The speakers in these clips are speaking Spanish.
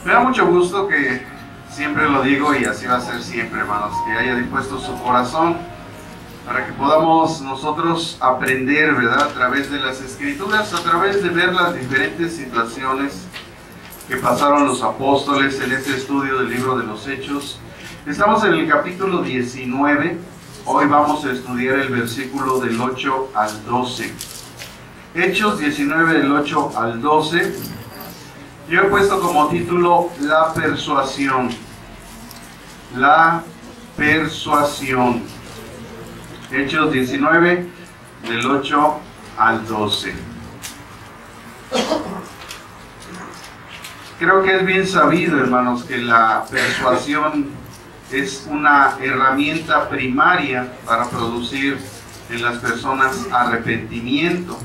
Me da mucho gusto que siempre lo digo y así va a ser siempre, hermanos, que haya dispuesto su corazón para que podamos nosotros aprender, ¿verdad? A través de las Escrituras, a través de ver las diferentes situaciones que pasaron los apóstoles en este estudio del libro de los Hechos. Estamos en el capítulo 19, hoy vamos a estudiar el versículo del 8 al 12. Hechos 19 del 8 al 12. Yo he puesto como título La persuasión. La persuasión. Hechos 19 del 8 al 12. Creo que es bien sabido, hermanos, que la persuasión es una herramienta primaria para producir en las personas arrepentimiento.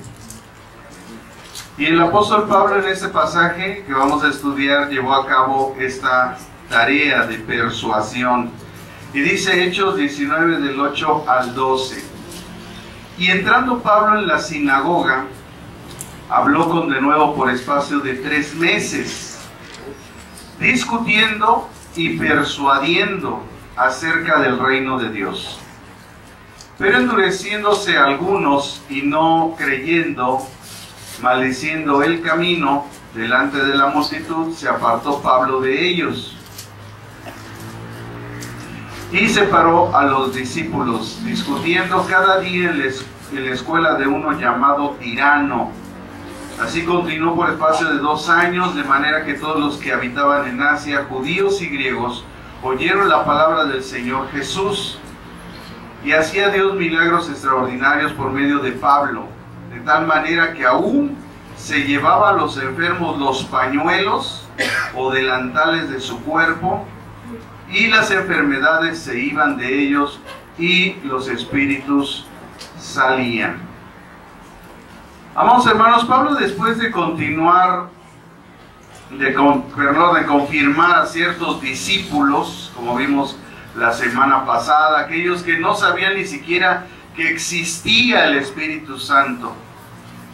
Y el apóstol Pablo en este pasaje que vamos a estudiar llevó a cabo esta tarea de persuasión. Y dice Hechos 19 del 8 al 12. Y entrando Pablo en la sinagoga, habló de nuevo por espacio de 3 meses, discutiendo y persuadiendo acerca del reino de Dios. Pero endureciéndose algunos y no creyendo, maldiciendo el camino delante de la multitud, se apartó Pablo de ellos y separó a los discípulos, discutiendo cada día en la escuela de uno llamado Tirano. Así continuó por espacio de 2 años, de manera que todos los que habitaban en Asia, judíos y griegos, oyeron la palabra del Señor Jesús. Y hacía Dios milagros extraordinarios por medio de Pablo, de tal manera que aún se llevaba a los enfermos los pañuelos o delantales de su cuerpo, y las enfermedades se iban de ellos y los espíritus salían. Amados hermanos, Pablo, después de continuar, de confirmar a ciertos discípulos, como vimos la semana pasada, aquellos que no sabían ni siquiera que existía el Espíritu Santo,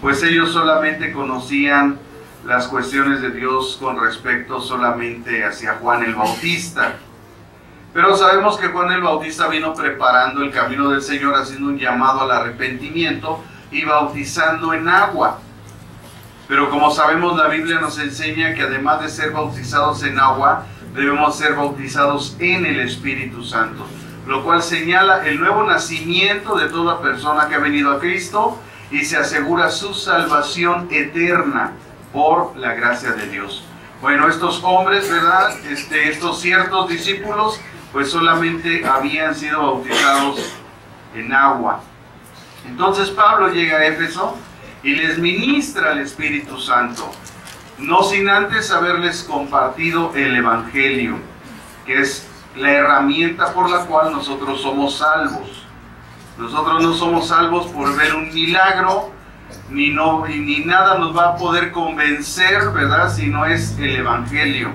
pues ellos solamente conocían las cuestiones de Dios con respecto solamente hacia Juan el Bautista. Pero sabemos que Juan el Bautista vino preparando el camino del Señor, haciendo un llamado al arrepentimiento y bautizando en agua. Pero como sabemos, la Biblia nos enseña que además de ser bautizados en agua, debemos ser bautizados en el Espíritu Santo, lo cual señala el nuevo nacimiento de toda persona que ha venido a Cristo y se asegura su salvación eterna por la gracia de Dios. Bueno, estos hombres, ¿verdad? Estos ciertos discípulos, pues solamente habían sido bautizados en agua. Entonces Pablo llega a Éfeso y les ministra el Espíritu Santo, no sin antes haberles compartido el Evangelio, que es la herramienta por la cual nosotros somos salvos. Nosotros no somos salvos por ver un milagro, ni nada nos va a poder convencer, ¿verdad?, si no es el Evangelio.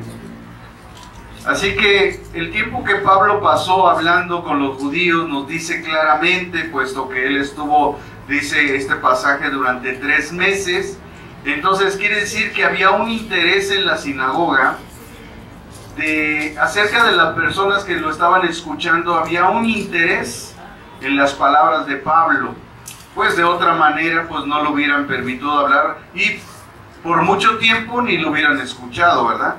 Así que el tiempo que Pablo pasó hablando con los judíos nos dice claramente, puesto que él estuvo, dice este pasaje, durante 3 meses, entonces quiere decir que había un interés en la sinagoga acerca de las personas que lo estaban escuchando, había un interés en las palabras de Pablo, pues de otra manera pues no lo hubieran permitido hablar y por mucho tiempo ni lo hubieran escuchado, ¿verdad?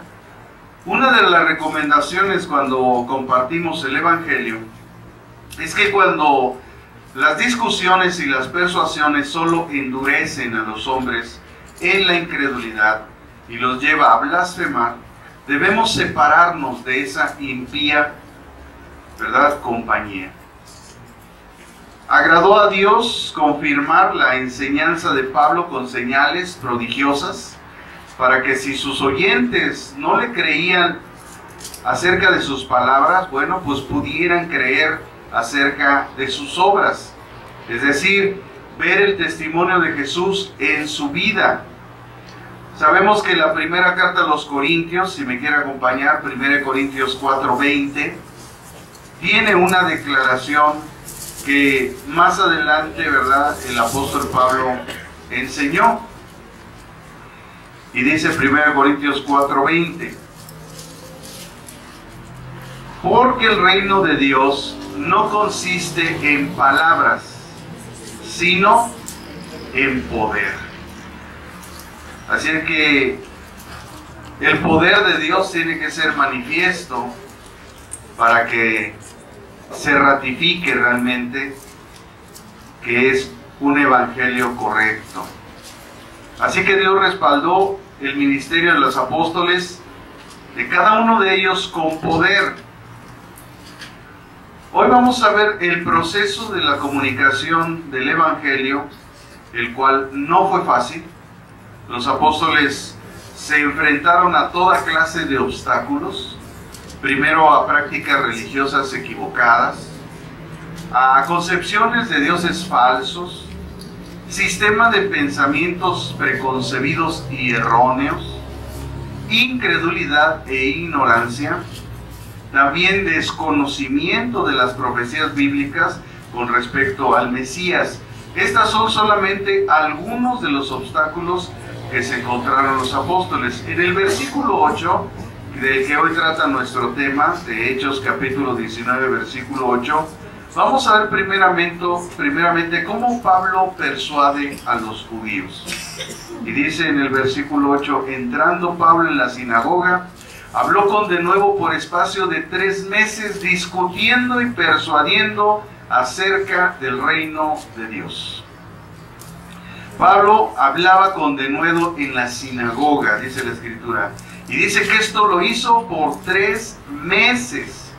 Una de las recomendaciones cuando compartimos el Evangelio es que cuando las discusiones y las persuasiones solo endurecen a los hombres en la incredulidad y los lleva a blasfemar, debemos separarnos de esa impía, ¿verdad?, compañía. Agradó a Dios confirmar la enseñanza de Pablo con señales prodigiosas, para que si sus oyentes no le creían acerca de sus palabras, bueno, pues pudieran creer acerca de sus obras. Es decir, ver el testimonio de Jesús en su vida. Sabemos que la primera carta a los Corintios, si me quiere acompañar, 1 Corintios 4:20, tiene una declaración que más adelante, ¿verdad?, el apóstol Pablo enseñó. Y dice 1 Corintios 4:20, Porque el reino de Dios no consiste en palabras, sino en poder. Así es que el poder de Dios tiene que ser manifiesto para que se ratifique realmente que es un evangelio correcto. Así que Dios respaldó el ministerio de los apóstoles, de cada uno de ellos con poder. Hoy vamos a ver el proceso de la comunicación del evangelio, el cual no fue fácil. Los apóstoles se enfrentaron a toda clase de obstáculos, primero a prácticas religiosas equivocadas, a concepciones de dioses falsos, sistema de pensamientos preconcebidos y erróneos, incredulidad e ignorancia, también desconocimiento de las profecías bíblicas con respecto al Mesías. Estas son solamente algunos de los obstáculos que se encontraron los apóstoles. En el versículo 8, del que hoy trata nuestro tema, de Hechos capítulo 19, versículo 8, vamos a ver primeramente cómo Pablo persuade a los judíos. Y dice en el versículo 8, entrando Pablo en la sinagoga, habló con denuedo por espacio de 3 meses, discutiendo y persuadiendo acerca del reino de Dios. Pablo hablaba con denuedo en la sinagoga, dice la Escritura, y dice que esto lo hizo por 3 meses.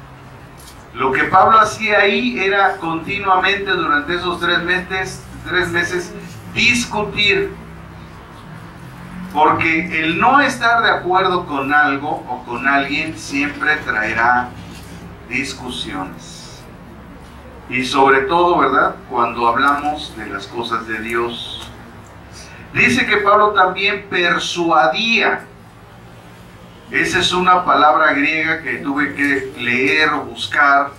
Lo que Pablo hacía ahí era continuamente durante esos 3 meses discutir, porque el no estar de acuerdo con algo o con alguien siempre traerá discusiones. Y sobre todo, ¿verdad?, cuando hablamos de las cosas de Dios. Dice que Pablo también persuadía. Esa es una palabra griega que tuve que leer o buscar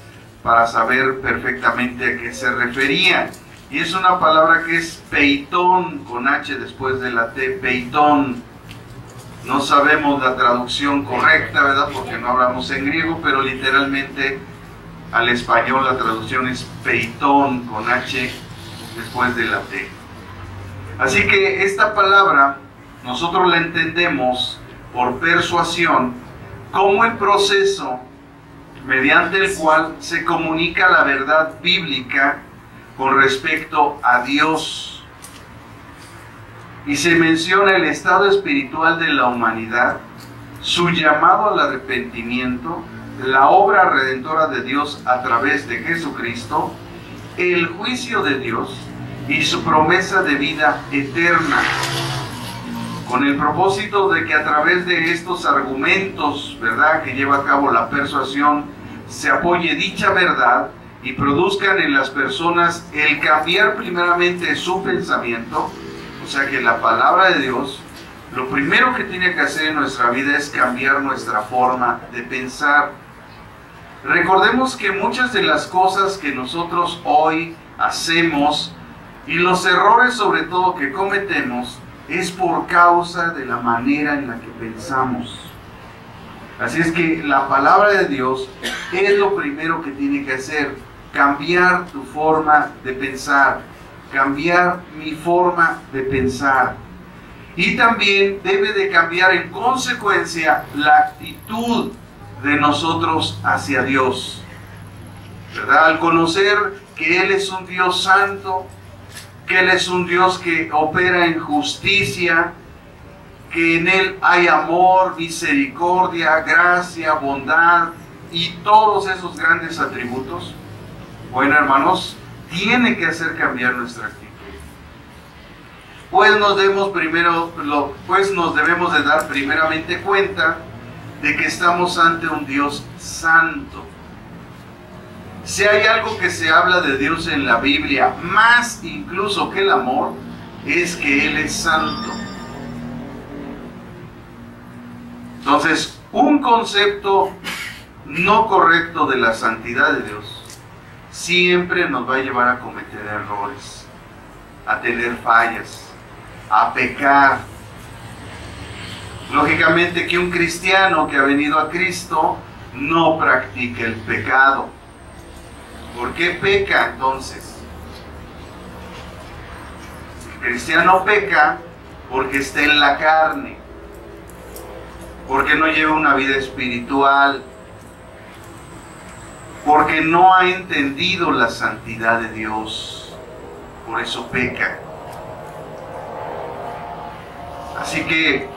para saber perfectamente a qué se refería. Y es una palabra que es peitón, con H después de la T, peitón. No sabemos la traducción correcta, ¿verdad?, porque no hablamos en griego, pero literalmente al español la traducción es peitón, con H después de la T. Así que esta palabra nosotros la entendemos por persuasión como el proceso mediante el cual se comunica la verdad bíblica con respecto a Dios, y se menciona el estado espiritual de la humanidad, su llamado al arrepentimiento, la obra redentora de Dios a través de Jesucristo, el juicio de Dios y su promesa de vida eterna, con el propósito de que a través de estos argumentos, ¿verdad?, que lleva a cabo la persuasión, se apoye dicha verdad y produzcan en las personas el cambiar primeramente su pensamiento. O sea que la palabra de Dios, lo primero que tiene que hacer en nuestra vida es cambiar nuestra forma de pensar. Recordemos que muchas de las cosas que nosotros hoy hacemos y los errores sobre todo que cometemos es por causa de la manera en la que pensamos. Así es que la palabra de Dios es lo primero que tiene que hacer, cambiar tu forma de pensar, cambiar mi forma de pensar. Y también debe de cambiar en consecuencia la actitud de nosotros hacia Dios, ¿verdad? Al conocer que Él es un Dios santo, que Él es un Dios que opera en justicia, que en Él hay amor, misericordia, gracia, bondad y todos esos grandes atributos. Bueno, hermanos, tiene que hacer cambiar nuestra actitud. Pues nos debemos de dar primeramente cuenta de que estamos ante un Dios santo. Si hay algo que se habla de Dios en la Biblia, más incluso que el amor, es que Él es santo. Entonces, un concepto no correcto de la santidad de Dios siempre nos va a llevar a cometer errores, a tener fallas, a pecar. Lógicamente que un cristiano que ha venido a Cristo no practique el pecado. ¿Por qué peca entonces? El cristiano peca porque está en la carne, porque no lleva una vida espiritual, porque no ha entendido la santidad de Dios. Por eso peca. Así que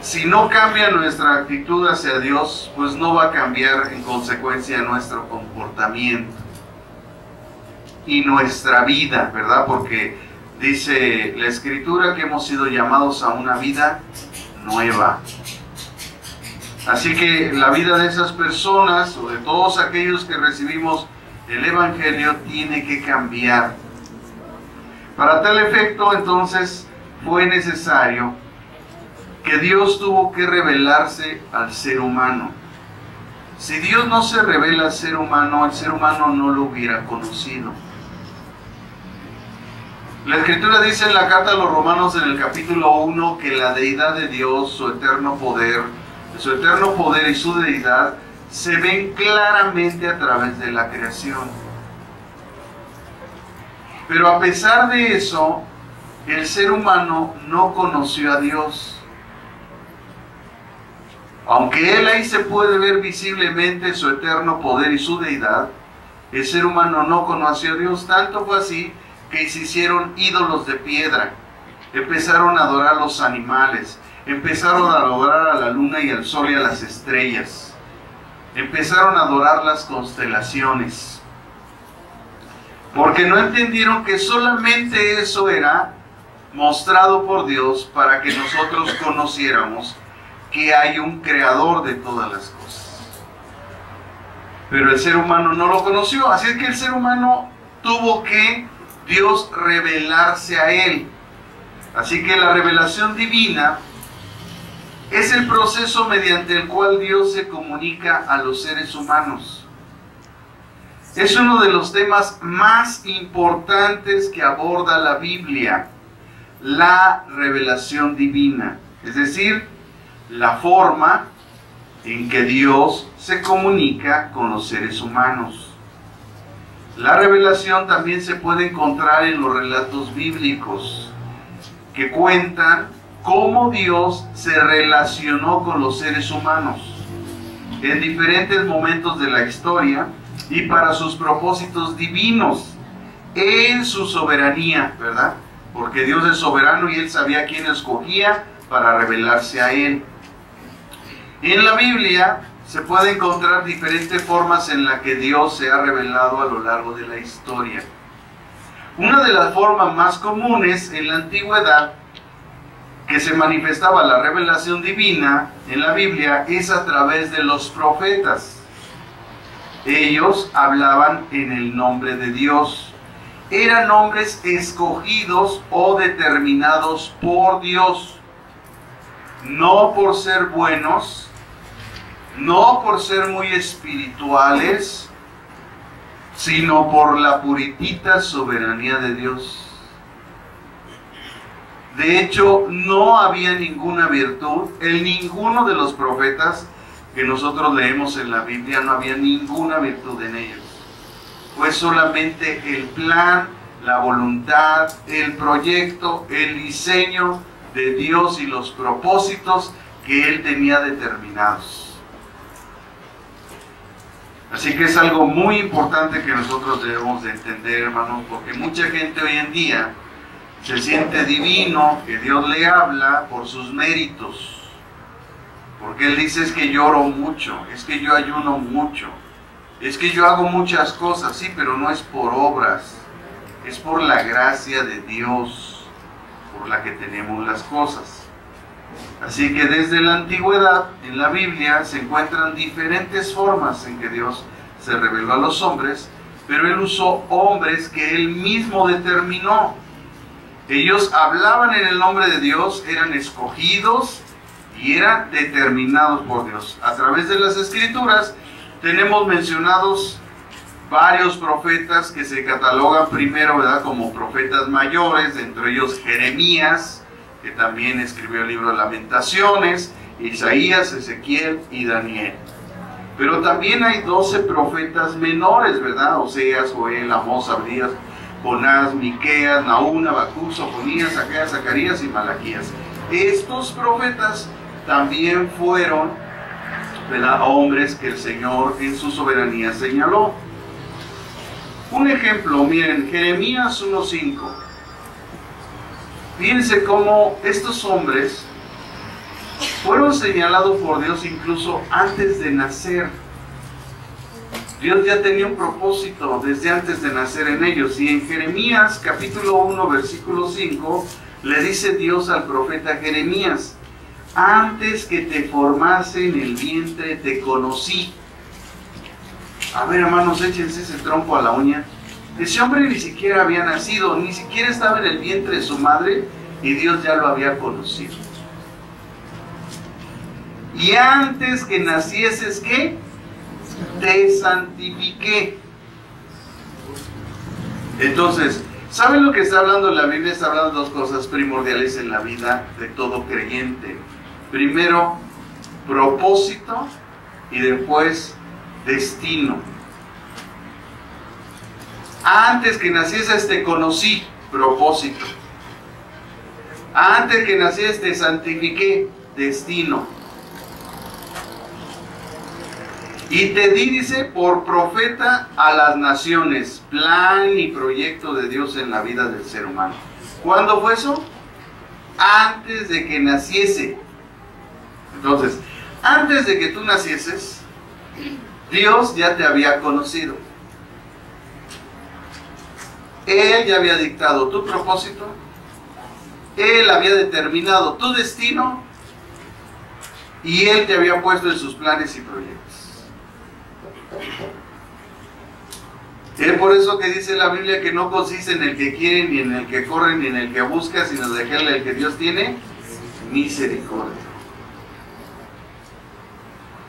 si no cambia nuestra actitud hacia Dios, pues no va a cambiar en consecuencia nuestro comportamiento y nuestra vida, ¿verdad? Porque dice la Escritura que hemos sido llamados a una vida nueva. Así que la vida de esas personas, o de todos aquellos que recibimos el Evangelio, tiene que cambiar. Para tal efecto, entonces, fue necesario que Dios tuvo que revelarse al ser humano. Si Dios no se revela al ser humano, el ser humano no lo hubiera conocido. La Escritura dice en la carta a los Romanos en el capítulo 1 que la deidad de Dios, su eterno poder y su deidad se ven claramente a través de la creación. Pero a pesar de eso, el ser humano no conoció a Dios. Aunque él ahí se puede ver visiblemente su eterno poder y su deidad, el ser humano no conoció a Dios. Tanto fue así que se hicieron ídolos de piedra, empezaron a adorar a los animales, empezaron a adorar a la luna y al sol y a las estrellas, empezaron a adorar las constelaciones, porque no entendieron que solamente eso era mostrado por Dios para que nosotros conociéramos que hay un creador de todas las cosas. Pero el ser humano no lo conoció, así es que el ser humano tuvo que Dios revelarse a él. Así que la revelación divina es el proceso mediante el cual Dios se comunica a los seres humanos. Es uno de los temas más importantes que aborda la Biblia, la revelación divina, es decir, la forma en que Dios se comunica con los seres humanos. La revelación también se puede encontrar en los relatos bíblicos que cuentan cómo Dios se relacionó con los seres humanos en diferentes momentos de la historia y para sus propósitos divinos en su soberanía, ¿verdad? Porque Dios es soberano y Él sabía quién escogía para revelarse a Él. En la Biblia se puede encontrar diferentes formas en las que Dios se ha revelado a lo largo de la historia. Una de las formas más comunes en la antigüedad que se manifestaba la revelación divina en la Biblia es a través de los profetas. Ellos hablaban en el nombre de Dios. Eran hombres escogidos o determinados por Dios, no por ser buenos, no por ser muy espirituales, sino por la puritita soberanía de Dios. De hecho, no había ninguna virtud en ninguno de los profetas que nosotros leemos en la Biblia, no había ninguna virtud en ellos. Fue solamente el plan, la voluntad, el proyecto, el diseño de Dios y los propósitos que Él tenía determinados. Así que es algo muy importante que nosotros debemos de entender, hermanos, porque mucha gente hoy en día se siente divino, que Dios le habla por sus méritos. Porque Él dice, es que lloro mucho, es que yo ayuno mucho, es que yo hago muchas cosas, sí, pero no es por obras, es por la gracia de Dios, por la que tenemos las cosas. Así que desde la antigüedad, en la Biblia, se encuentran diferentes formas en que Dios se reveló a los hombres, pero Él usó hombres que Él mismo determinó. Ellos hablaban en el nombre de Dios, eran escogidos y eran determinados por Dios. A través de las Escrituras tenemos mencionados varios profetas que se catalogan primero, ¿verdad?, como profetas mayores, entre ellos Jeremías, que también escribió el libro de Lamentaciones, Isaías, Ezequiel y Daniel. Pero también hay 12 profetas menores, ¿verdad? Oseas, Joel, Amós, Abdías, Jonás, Miqueas, Nahum, Habacuc, Sofonías, Zacarías, Zacarías y Malaquías. Estos profetas también fueron, ¿verdad?, hombres que el Señor en su soberanía señaló. Un ejemplo, miren, Jeremías 1:5. Fíjense cómo estos hombres fueron señalados por Dios incluso antes de nacer. Dios ya tenía un propósito desde antes de nacer en ellos. Y en Jeremías capítulo 1 versículo 5 le dice Dios al profeta Jeremías: antes que te formase en el vientre te conocí. A ver, hermanos, échense ese trompo a la uña. Ese hombre ni siquiera había nacido, ni siquiera estaba en el vientre de su madre y Dios ya lo había conocido. Y antes que nacieses, ¿qué? Te santifiqué. Entonces, ¿saben lo que está hablando la Biblia? Está hablando de dos cosas primordiales en la vida de todo creyente. Primero, propósito, y después, destino. Antes que nacieses te conocí, propósito. Antes que nacieses te santifiqué, destino. Y te di, dice, por profeta a las naciones, plan y proyecto de Dios en la vida del ser humano. ¿Cuándo fue eso? Antes de que naciese. Entonces, antes de que tú nacieses, Dios ya te había conocido. Él ya había dictado tu propósito. Él había determinado tu destino. Y Él te había puesto en sus planes y proyectos. Es por eso que dice la Biblia que no consiste en el que quiere, ni en el que corre, ni en el que busca, sino dejarle al que Dios tiene misericordia.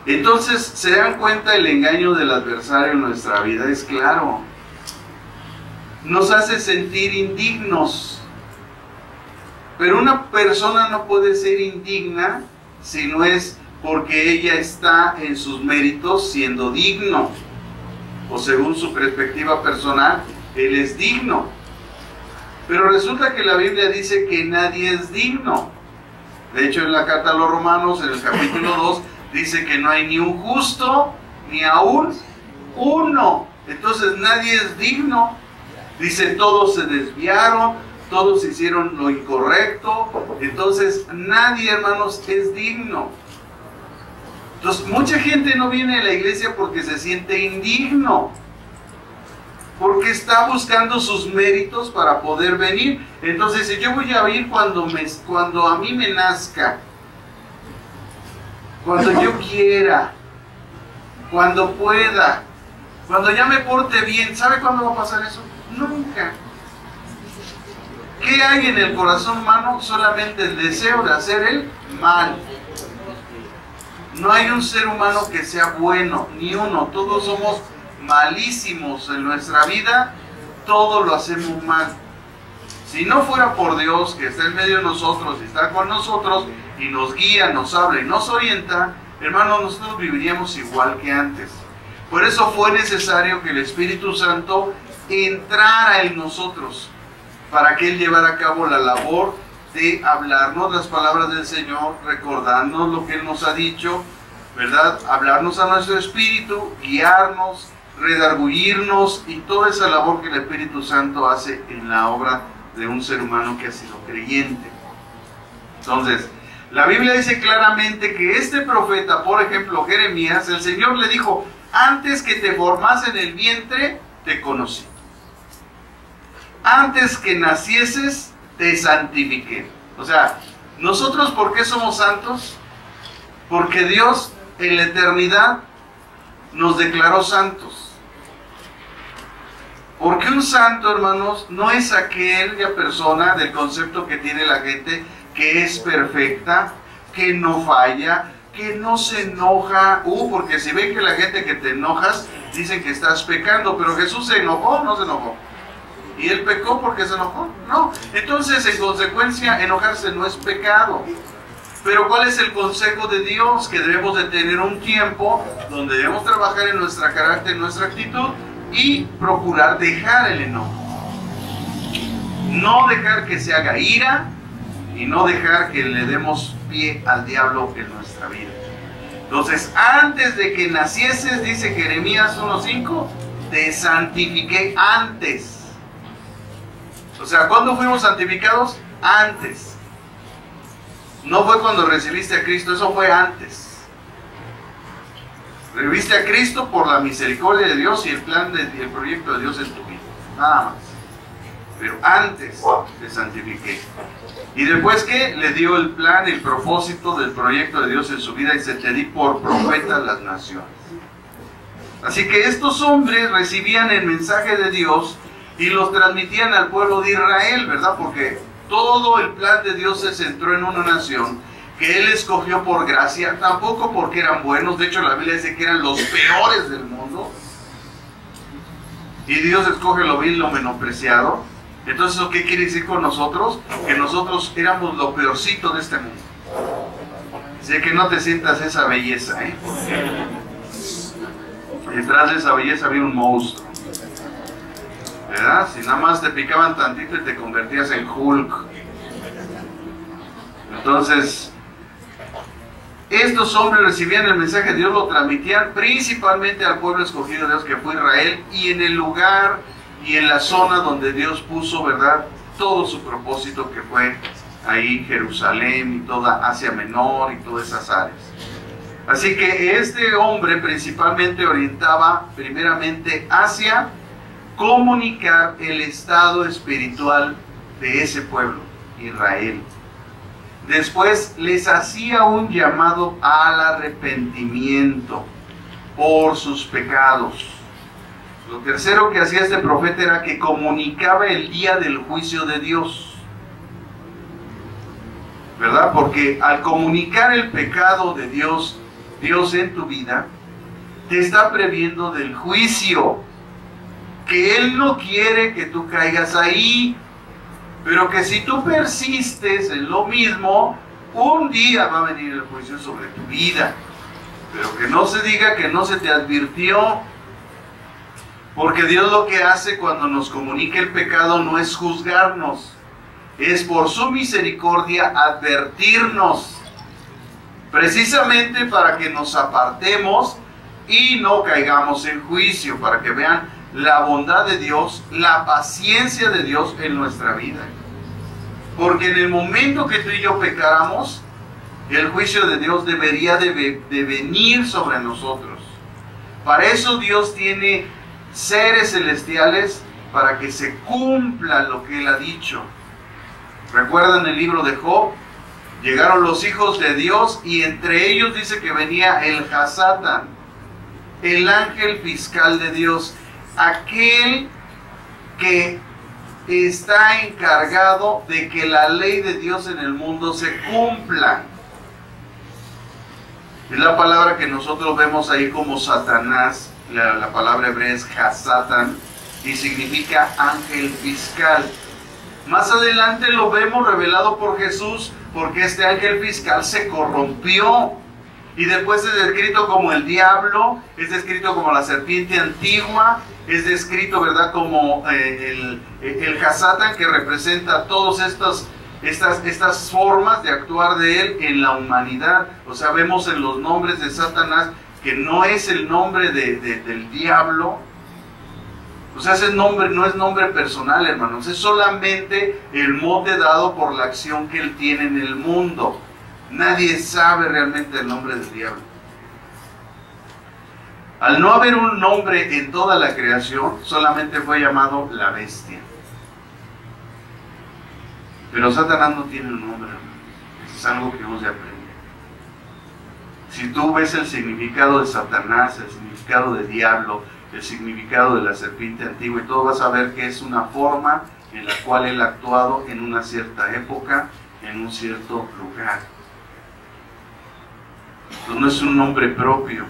Entonces, ¿se dan cuenta el engaño del adversario en nuestra vida? Es claro. Nos hace sentir indignos. Pero una persona no puede ser indigna si no es porque ella está en sus méritos siendo digno. O según su perspectiva personal, él es digno. Pero resulta que la Biblia dice que nadie es digno. De hecho, en la carta a los Romanos, en el capítulo 2, dice que no hay ni un justo, ni aún uno. Entonces nadie es digno. Dice, todos se desviaron, todos hicieron lo incorrecto. Entonces nadie, hermanos, es digno. Entonces mucha gente no viene a la iglesia porque se siente indigno, porque está buscando sus méritos para poder venir. Entonces, si yo voy a ir cuando a mí me nazca, cuando yo quiera, cuando pueda, cuando ya me porte bien, ¿sabe cuándo va a pasar eso? Nunca. ¿Qué hay en el corazón humano? Solamente el deseo de hacer el mal. No hay un ser humano que sea bueno, ni uno. Todos somos malísimos en nuestra vida, todo lo hacemos mal. Si no fuera por Dios, que está en medio de nosotros y está con nosotros y nos guía, nos habla y nos orienta, hermanos, nosotros viviríamos igual que antes. Por eso fue necesario que el Espíritu Santo entrara en nosotros, para que Él llevara a cabo la labor de hablarnos las palabras del Señor, recordarnos lo que Él nos ha dicho, ¿verdad? Hablarnos a nuestro espíritu, guiarnos, redarguirnos y toda esa labor que el Espíritu Santo hace en la obra de un ser humano que ha sido creyente. Entonces, la Biblia dice claramente que este profeta, por ejemplo, Jeremías, el Señor le dijo, antes que te formase en el vientre, te conocí. Antes que nacieses, te santifiqué. O sea, nosotros, ¿por qué somos santos? Porque Dios en la eternidad nos declaró santos. Porque un santo, hermanos, no es aquella persona del concepto que tiene la gente que es perfecta, que no falla, que no se enoja. Porque si ven que la gente que te enojas, dicen que estás pecando. Pero Jesús se enojó, no se enojó. ¿Y Él pecó porque se enojó? No. Entonces, en consecuencia, enojarse no es pecado. Pero ¿cuál es el consejo de Dios? Que debemos de tener un tiempo donde debemos trabajar en nuestro carácter, en nuestra actitud y procurar dejar el enojo. No dejar que se haga ira y no dejar que le demos pie al diablo en nuestra vida. Entonces, antes de que nacieses, dice Jeremías 1:5, te santifiqué antes. O sea, ¿cuándo fuimos santificados? Antes. No fue cuando recibiste a Cristo, eso fue antes. Recibiste a Cristo por la misericordia de Dios y el plan y el proyecto de Dios en tu vida. Nada más. Pero antes te santifiqué. Y después que le dio el plan, el propósito del proyecto de Dios en su vida, y se te di por profeta a las naciones. Así que estos hombres recibían el mensaje de Dios y los transmitían al pueblo de Israel, ¿verdad? Porque todo el plan de Dios se centró en una nación que Él escogió por gracia, tampoco porque eran buenos. De hecho, la Biblia dice que eran los peores del mundo. Y Dios escoge lo vil, lo menospreciado. Entonces, ¿eso qué quiere decir con nosotros? Que nosotros éramos lo peorcito de este mundo. Así que no te sientas esa belleza, ¿eh? Porque detrás de esa belleza había un monstruo, ¿verdad? Si nada más te picaban tantito y te convertías en Hulk. Entonces, estos hombres recibían el mensaje de Dios, lo transmitían principalmente al pueblo escogido de Dios, que fue Israel, y en el lugar y en la zona donde Dios puso, ¿verdad?, todo su propósito, que fue ahí Jerusalén y toda Asia Menor y todas esas áreas. Así que este hombre principalmente orientaba primeramente hacia comunicar el estado espiritual de ese pueblo, Israel. Después les hacía un llamado al arrepentimiento por sus pecados. Lo tercero que hacía este profeta era que comunicaba el día del juicio de Dios, ¿verdad? Porque al comunicar el pecado de Dios en tu vida, te está previendo del juicio, que Él no quiere que tú caigas ahí, pero que si tú persistes en lo mismo, un día va a venir el juicio sobre tu vida. Pero que no se diga que no se te advirtió, porque Dios lo que hace cuando nos comunica el pecado no es juzgarnos, es por su misericordia advertirnos, precisamente para que nos apartemos y no caigamos en juicio, para que vean la bondad de Dios, la paciencia de Dios en nuestra vida. Porque en el momento que tú y yo pecáramos, el juicio de Dios debería de venir sobre nosotros. Para eso Dios tiene seres celestiales, para que se cumpla lo que Él ha dicho. ¿Recuerdan el libro de Job? Llegaron los hijos de Dios y entre ellos dice que venía el Hasatán, el ángel fiscal de Dios, aquel que está encargado de que la ley de Dios en el mundo se cumpla. Es la palabra que nosotros vemos ahí como Satanás. La palabra hebrea es Hasatán y significa ángel fiscal. Más adelante lo vemos revelado por Jesús, porque este ángel fiscal se corrompió y después es descrito como el diablo, es descrito como la serpiente antigua, es descrito, ¿verdad?, como el Hasatán, que representa todas estas formas de actuar de él en la humanidad. O sea, vemos en los nombres de Satanás que no es el nombre del diablo. O sea, ese nombre no es nombre personal, hermanos, es solamente el mote dado por la acción que él tiene en el mundo. Nadie sabe realmente el nombre del diablo. Al no haber un nombre en toda la creación, solamente fue llamado la bestia. Pero Satanás no tiene un nombre, hermanos. Eso es algo que hemos de aprender. Si tú ves el significado de Satanás, el significado de diablo, el significado de la serpiente antigua y todo, vas a ver que es una forma en la cual él ha actuado en una cierta época, en un cierto lugar. Entonces no es un nombre propio.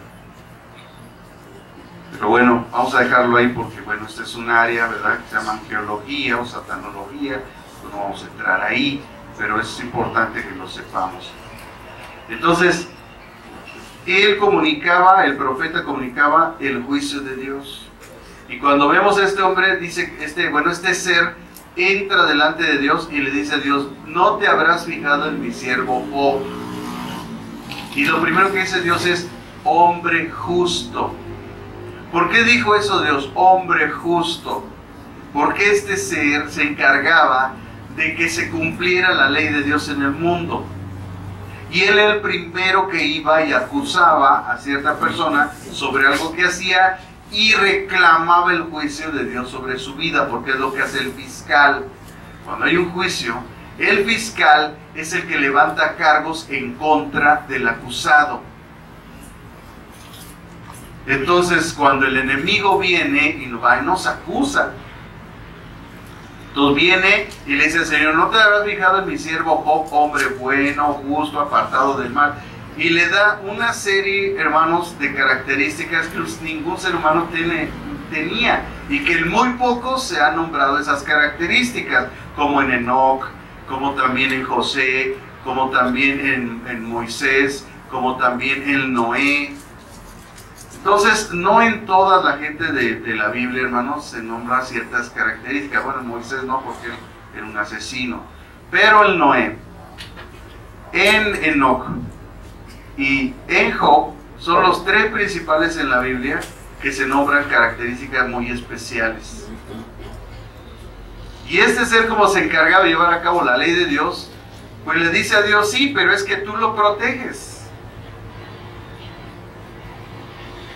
Pero bueno, vamos a dejarlo ahí porque, bueno, esta es un área, ¿verdad?, que se llama angeología o satanología. No vamos a entrar ahí, pero es importante que lo sepamos. Entonces, él comunicaba, el profeta comunicaba el juicio de Dios. Y cuando vemos a este hombre, dice, este ser entra delante de Dios y le dice a Dios, no te habrás fijado en mi siervo Job. Y lo primero que dice Dios es, hombre justo. ¿Por qué dijo eso Dios, hombre justo? Porque este ser se encargaba de que se cumpliera la ley de Dios en el mundo. Y él era el primero que iba y acusaba a cierta persona sobre algo que hacía y reclamaba el juicio de Dios sobre su vida, porque es lo que hace el fiscal. Cuando hay un juicio, el fiscal es el que levanta cargos en contra del acusado. Entonces, cuando el enemigo viene y nos acusa, entonces viene y le dice al Señor, ¿no te habrás fijado en mi siervo Job, hombre bueno, justo, apartado del mal? Y le da una serie, hermanos, de características que ningún ser humano tenía, y que en muy pocos se han nombrado esas características, como en Enoc, como también en José, como también en Moisés, como también en Noé. Entonces, no en toda la gente de la Biblia, hermanos, se nombran ciertas características. Bueno, Moisés no, porque él era un asesino. Pero en Noé, en Enoc y en Job son los tres principales en la Biblia que se nombran características muy especiales. Y este ser, como se encargaba de llevar a cabo la ley de Dios, pues le dice a Dios, sí, pero es que tú lo proteges.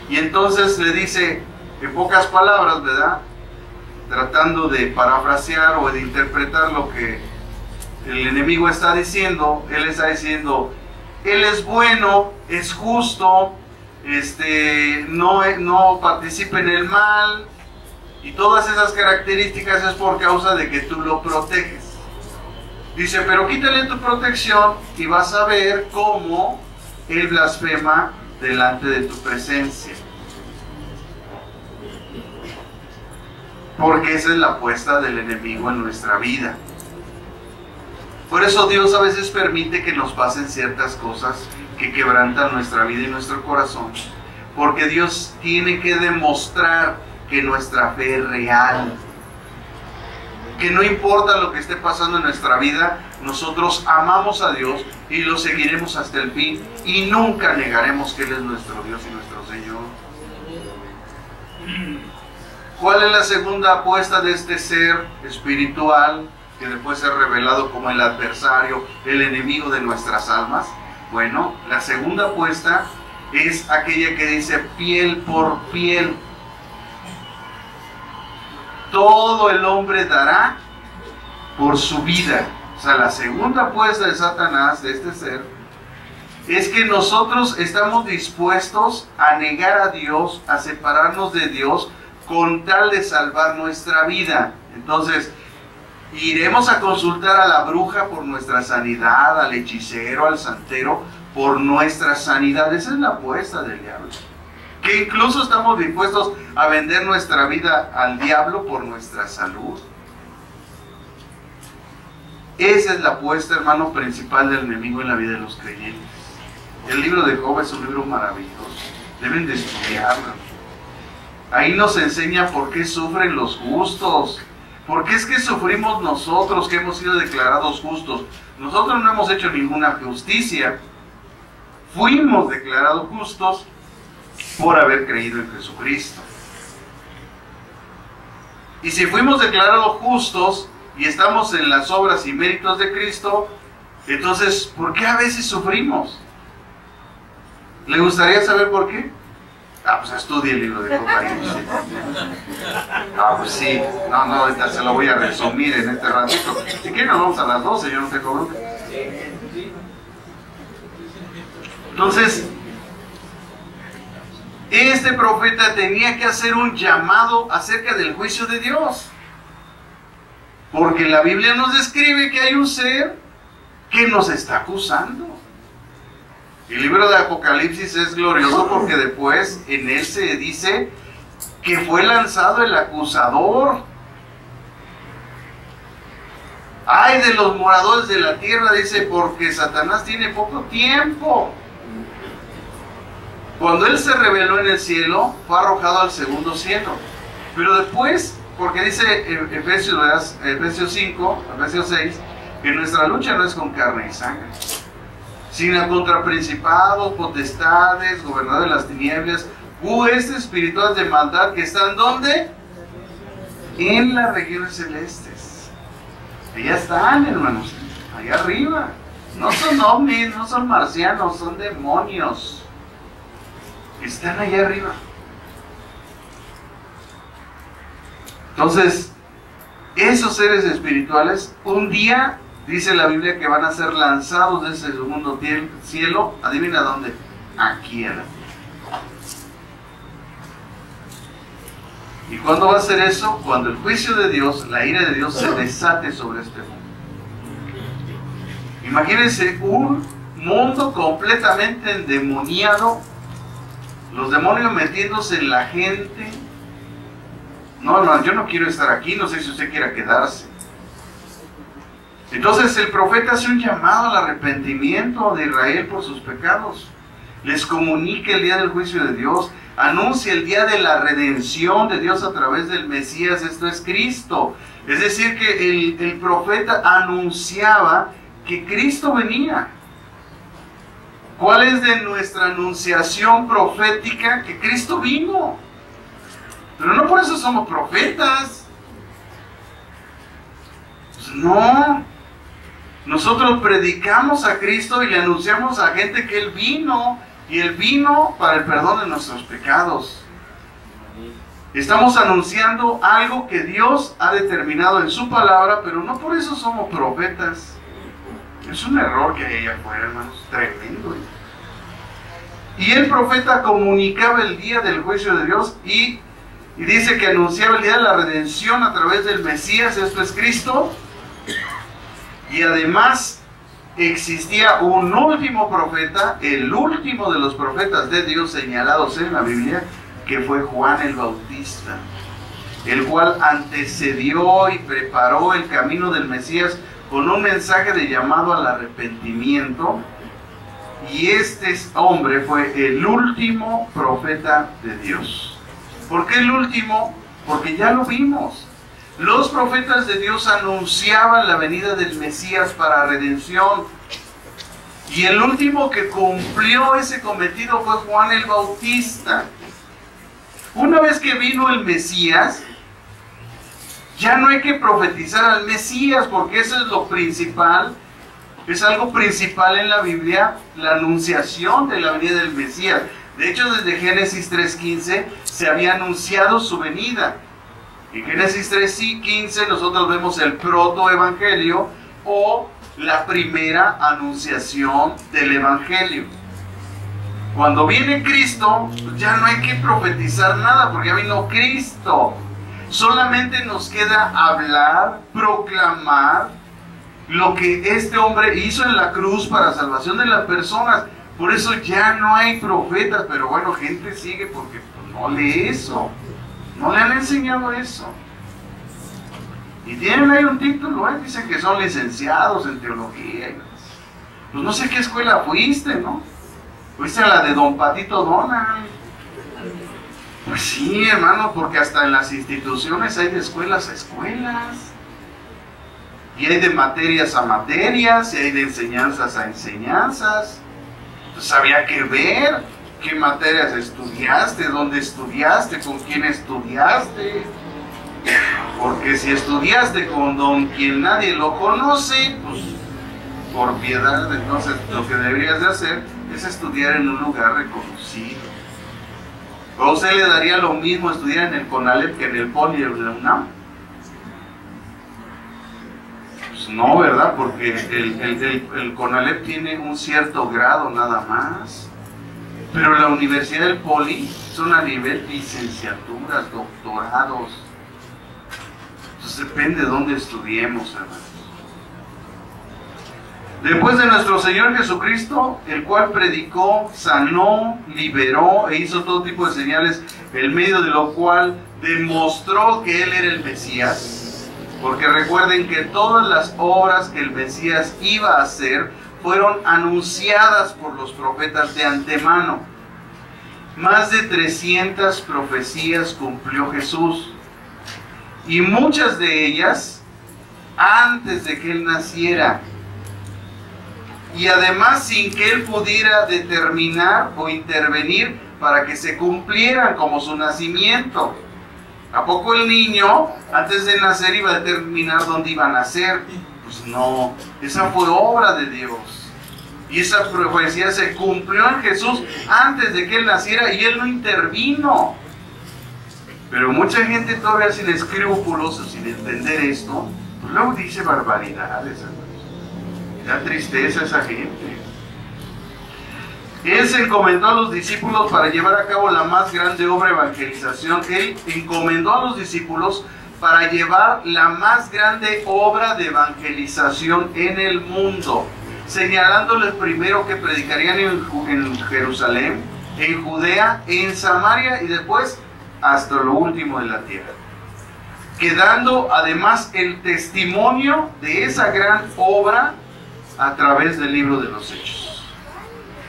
Y entonces le dice, en pocas palabras, ¿verdad?, tratando de parafrasear o de interpretar lo que el enemigo está diciendo, él está diciendo, él es bueno, es justo, no participa en el mal, y todas esas características es por causa de que tú lo proteges. Dice, pero quítale tu protección y vas a ver cómo él blasfema delante de tu presencia. Porque esa es la apuesta del enemigo en nuestra vida. Por eso Dios a veces permite que nos pasen ciertas cosas que quebrantan nuestra vida y nuestro corazón. Porque Dios tiene que demostrar que nuestra fe es real. Que no importa lo que esté pasando en nuestra vida, nosotros amamos a Dios y lo seguiremos hasta el fin. Y nunca negaremos que Él es nuestro Dios y nuestro Señor. ¿Cuál es la segunda apuesta de este ser espiritual que después es revelado como el adversario, el enemigo de nuestras almas? Bueno, la segunda apuesta es aquella que dice piel por piel. Todo el hombre dará por su vida. O sea, la segunda apuesta de Satanás, de este ser, es que nosotros estamos dispuestos a negar a Dios, a separarnos de Dios, con tal de salvar nuestra vida. Entonces, iremos a consultar a la bruja por nuestra sanidad, al hechicero, al santero, por nuestra sanidad. Esa es la apuesta del diablo. Que incluso estamos dispuestos a vender nuestra vida al diablo por nuestra salud. Esa es la apuesta, hermano, principal del enemigo en la vida de los creyentes. El libro de Job es un libro maravilloso. Deben de estudiarlo. Ahí nos enseña por qué sufren los justos. ¿Por qué es que sufrimos nosotros que hemos sido declarados justos? Nosotros no hemos hecho ninguna justicia. Fuimos declarados justos por haber creído en Jesucristo. Y si fuimos declarados justos y estamos en las obras y méritos de Cristo, entonces, ¿por qué a veces sufrimos? ¿Le gustaría saber por qué? Pues estudie el libro de Job. Pues sí. No, ahorita se lo voy a resumir en este ratito. Si quieren nos vamos a las 12, yo no tengo bronca. Entonces, este profeta tenía que hacer un llamado acerca del juicio de Dios. Porque la Biblia nos describe que hay un ser que nos está acusando. El libro de Apocalipsis es glorioso porque después en él se dice que fue lanzado el acusador. Ay de los moradores de la tierra, dice, porque Satanás tiene poco tiempo. Cuando él se rebeló en el cielo, fue arrojado al segundo cielo. Pero después, porque dice Efesios 5, Efesios 6, que nuestra lucha no es con carne y sangre, sino contra principados, potestades, gobernadores de las tinieblas, huestes espirituales de maldad que están ¿dónde? En las regiones celestes. Allá están, hermanos, allá arriba. No son ovnis, no son marcianos, son demonios. Están allá arriba. Entonces, esos seres espirituales, un día, dice la Biblia, que van a ser lanzados de ese segundo cielo. ¿Adivina dónde? Aquí a la tierra. ¿Y cuándo va a ser eso? Cuando el juicio de Dios, la ira de Dios se desate sobre este mundo. Imagínense un mundo completamente endemoniado, los demonios metiéndose en la gente. No, hermano, yo no quiero estar aquí, no sé si usted quiera quedarse. Entonces el profeta hace un llamado al arrepentimiento de Israel por sus pecados. Les comunica el día del juicio de Dios, anuncia el día de la redención de Dios a través del Mesías, esto es Cristo. Es decir, que el profeta anunciaba que Cristo venía. ¿Cuál es de nuestra anunciación profética? Que Cristo vino. Pero no por eso somos profetas. Pues no. Nosotros predicamos a Cristo y le anunciamos a gente que Él vino. Y Él vino para el perdón de nuestros pecados. Estamos anunciando algo que Dios ha determinado en su palabra, pero no por eso somos profetas. Es un error que hay allá afuera, hermanos. Tremendo. Y el profeta comunicaba el día del juicio de Dios y dice que anunciaba el día de la redención a través del Mesías, esto es Cristo. Y además existía un último profeta, el último de los profetas de Dios señalados en la Biblia, que fue Juan el Bautista, el cual antecedió y preparó el camino del Mesías con un mensaje de llamado al arrepentimiento. Y este hombre fue el último profeta de Dios. ¿Por qué el último? Porque ya lo vimos. Los profetas de Dios anunciaban la venida del Mesías para redención. Y el último que cumplió ese cometido fue Juan el Bautista. Una vez que vino el Mesías, ya no hay que profetizar al Mesías, porque eso es lo principal. Es algo principal en la Biblia, la anunciación de la venida del Mesías. De hecho, desde Génesis 3:15 se había anunciado su venida. En Génesis 3:15 nosotros vemos el protoevangelio o la primera anunciación del evangelio. Cuando viene Cristo, ya no hay que profetizar nada porque ya vino Cristo. Solamente nos queda hablar, proclamar lo que este hombre hizo en la cruz para salvación de las personas. Por eso ya no hay profetas, pero bueno, gente sigue porque no lee eso. No le han enseñado eso. Y tienen ahí un título, dicen que son licenciados en teología. Pues no sé qué escuela fuiste, ¿no? Fuiste a la de Don Patito Donald. Pues sí, hermano, porque hasta en las instituciones hay de escuelas a escuelas. Y hay de materias a materias, y hay de enseñanzas a enseñanzas. Entonces había que ver qué materias estudiaste, dónde estudiaste, con quién estudiaste. Porque si estudiaste con quien nadie lo conoce, pues por piedad, entonces lo que deberías de hacer es estudiar en un lugar reconocido. ¿O usted le daría lo mismo estudiar en el CONALEP que en el POLI o en la UNAM? Pues no, ¿verdad? Porque el CONALEP tiene un cierto grado nada más. Pero la Universidad del POLI son a nivel licenciaturas, doctorados. Entonces depende de dónde estudiemos, hermanos. Después de nuestro Señor Jesucristo, el cual predicó, sanó, liberó e hizo todo tipo de señales, en medio de lo cual demostró que Él era el Mesías. Porque recuerden que todas las obras que el Mesías iba a hacer fueron anunciadas por los profetas de antemano. Más de 300 profecías cumplió Jesús. Y muchas de ellas antes de que Él naciera. Y además sin que Él pudiera determinar o intervenir para que se cumplieran, como su nacimiento. ¿A poco el niño, antes de nacer, iba a determinar dónde iba a nacer? Pues no, esa fue obra de Dios. Y esa profecía se cumplió en Jesús antes de que Él naciera y Él no intervino. Pero mucha gente todavía sin escrúpulos, sin entender esto, pues luego dice barbaridades, hermanos. Da tristeza esa gente. Él se encomendó a los discípulos para llevar a cabo la más grande obra de evangelización. Él encomendó a los discípulos para llevar la más grande obra de evangelización en el mundo, señalándoles primero que predicarían en Jerusalén, en Judea, en Samaria y después hasta lo último de la tierra, quedando además el testimonio de esa gran obra a través del libro de los Hechos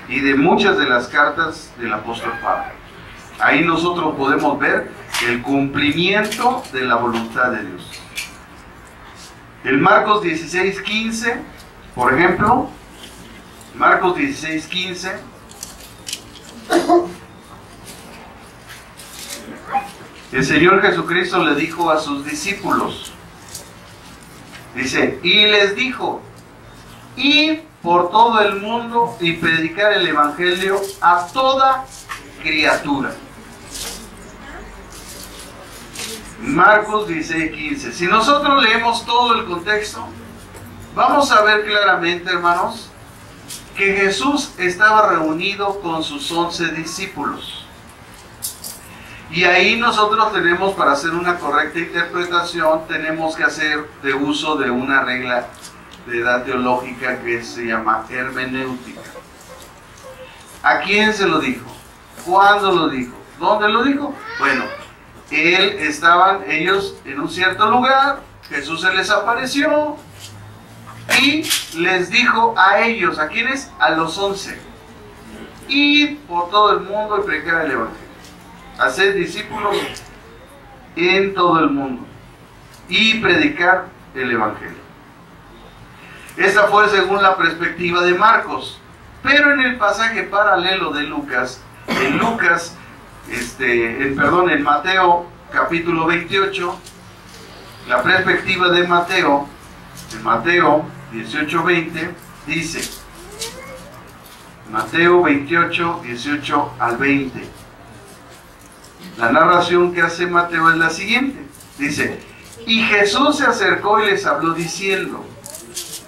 y de muchas de las cartas del apóstol Pablo. Ahí nosotros podemos ver el cumplimiento de la voluntad de Dios. El Marcos 16:15, por ejemplo, Marcos 16:15, el Señor Jesucristo le dijo a sus discípulos, dice, y les dijo, id por todo el mundo y predicar el Evangelio a toda criatura. Marcos 16:15. Si nosotros leemos todo el contexto, vamos a ver claramente, hermanos, que Jesús estaba reunido con sus 11 discípulos. Y ahí nosotros tenemos, para hacer una correcta interpretación, tenemos que hacer de uso de una regla de edad teológica que se llama hermenéutica. ¿A quién se lo dijo? ¿Cuándo lo dijo? ¿Dónde lo dijo? Bueno, estaban ellos en un cierto lugar, Jesús se les apareció y les dijo a ellos, ¿a quiénes? A los 11. Id por todo el mundo y predicar el Evangelio. Hacer discípulos en todo el mundo y predicar el Evangelio. Esta fue según la perspectiva de Marcos, pero en el pasaje paralelo de Lucas, en Mateo capítulo 28, la perspectiva de Mateo, en Mateo 18:20, dice, Mateo 28, 18 al 20. La narración que hace Mateo es la siguiente. Dice, y Jesús se acercó y les habló diciendo,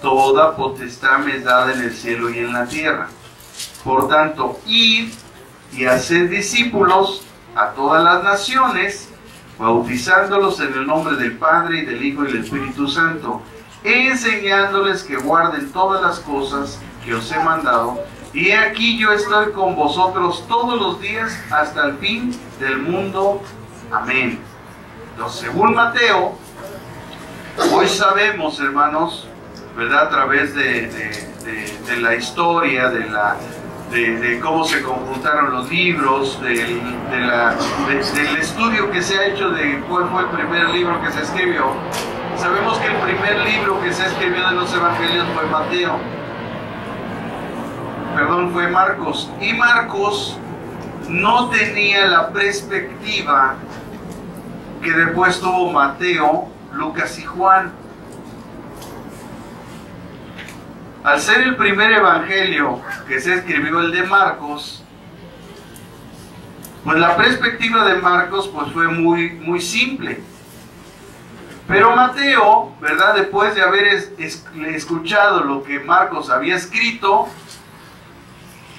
toda potestad me es dada en el cielo y en la tierra. Por tanto, id y haced discípulos a todas las naciones, bautizándolos en el nombre del Padre y del Hijo y del Espíritu Santo, enseñándoles que guarden todas las cosas que os he mandado. Y aquí yo estoy con vosotros todos los días hasta el fin del mundo. Amén. Entonces, según Mateo, hoy sabemos, hermanos, ¿verdad? A través de la historia, de cómo se conjuntaron los libros, del estudio que se ha hecho de cuál fue el primer libro que se escribió. Sabemos que el primer libro que se escribió de los evangelios fue Marcos. Y Marcos no tenía la perspectiva que después tuvo Mateo, Lucas y Juan. Al ser el primer evangelio que se escribió, el de Marcos, pues la perspectiva de Marcos pues fue muy simple. Pero Mateo, ¿verdad? Después de haber escuchado lo que Marcos había escrito,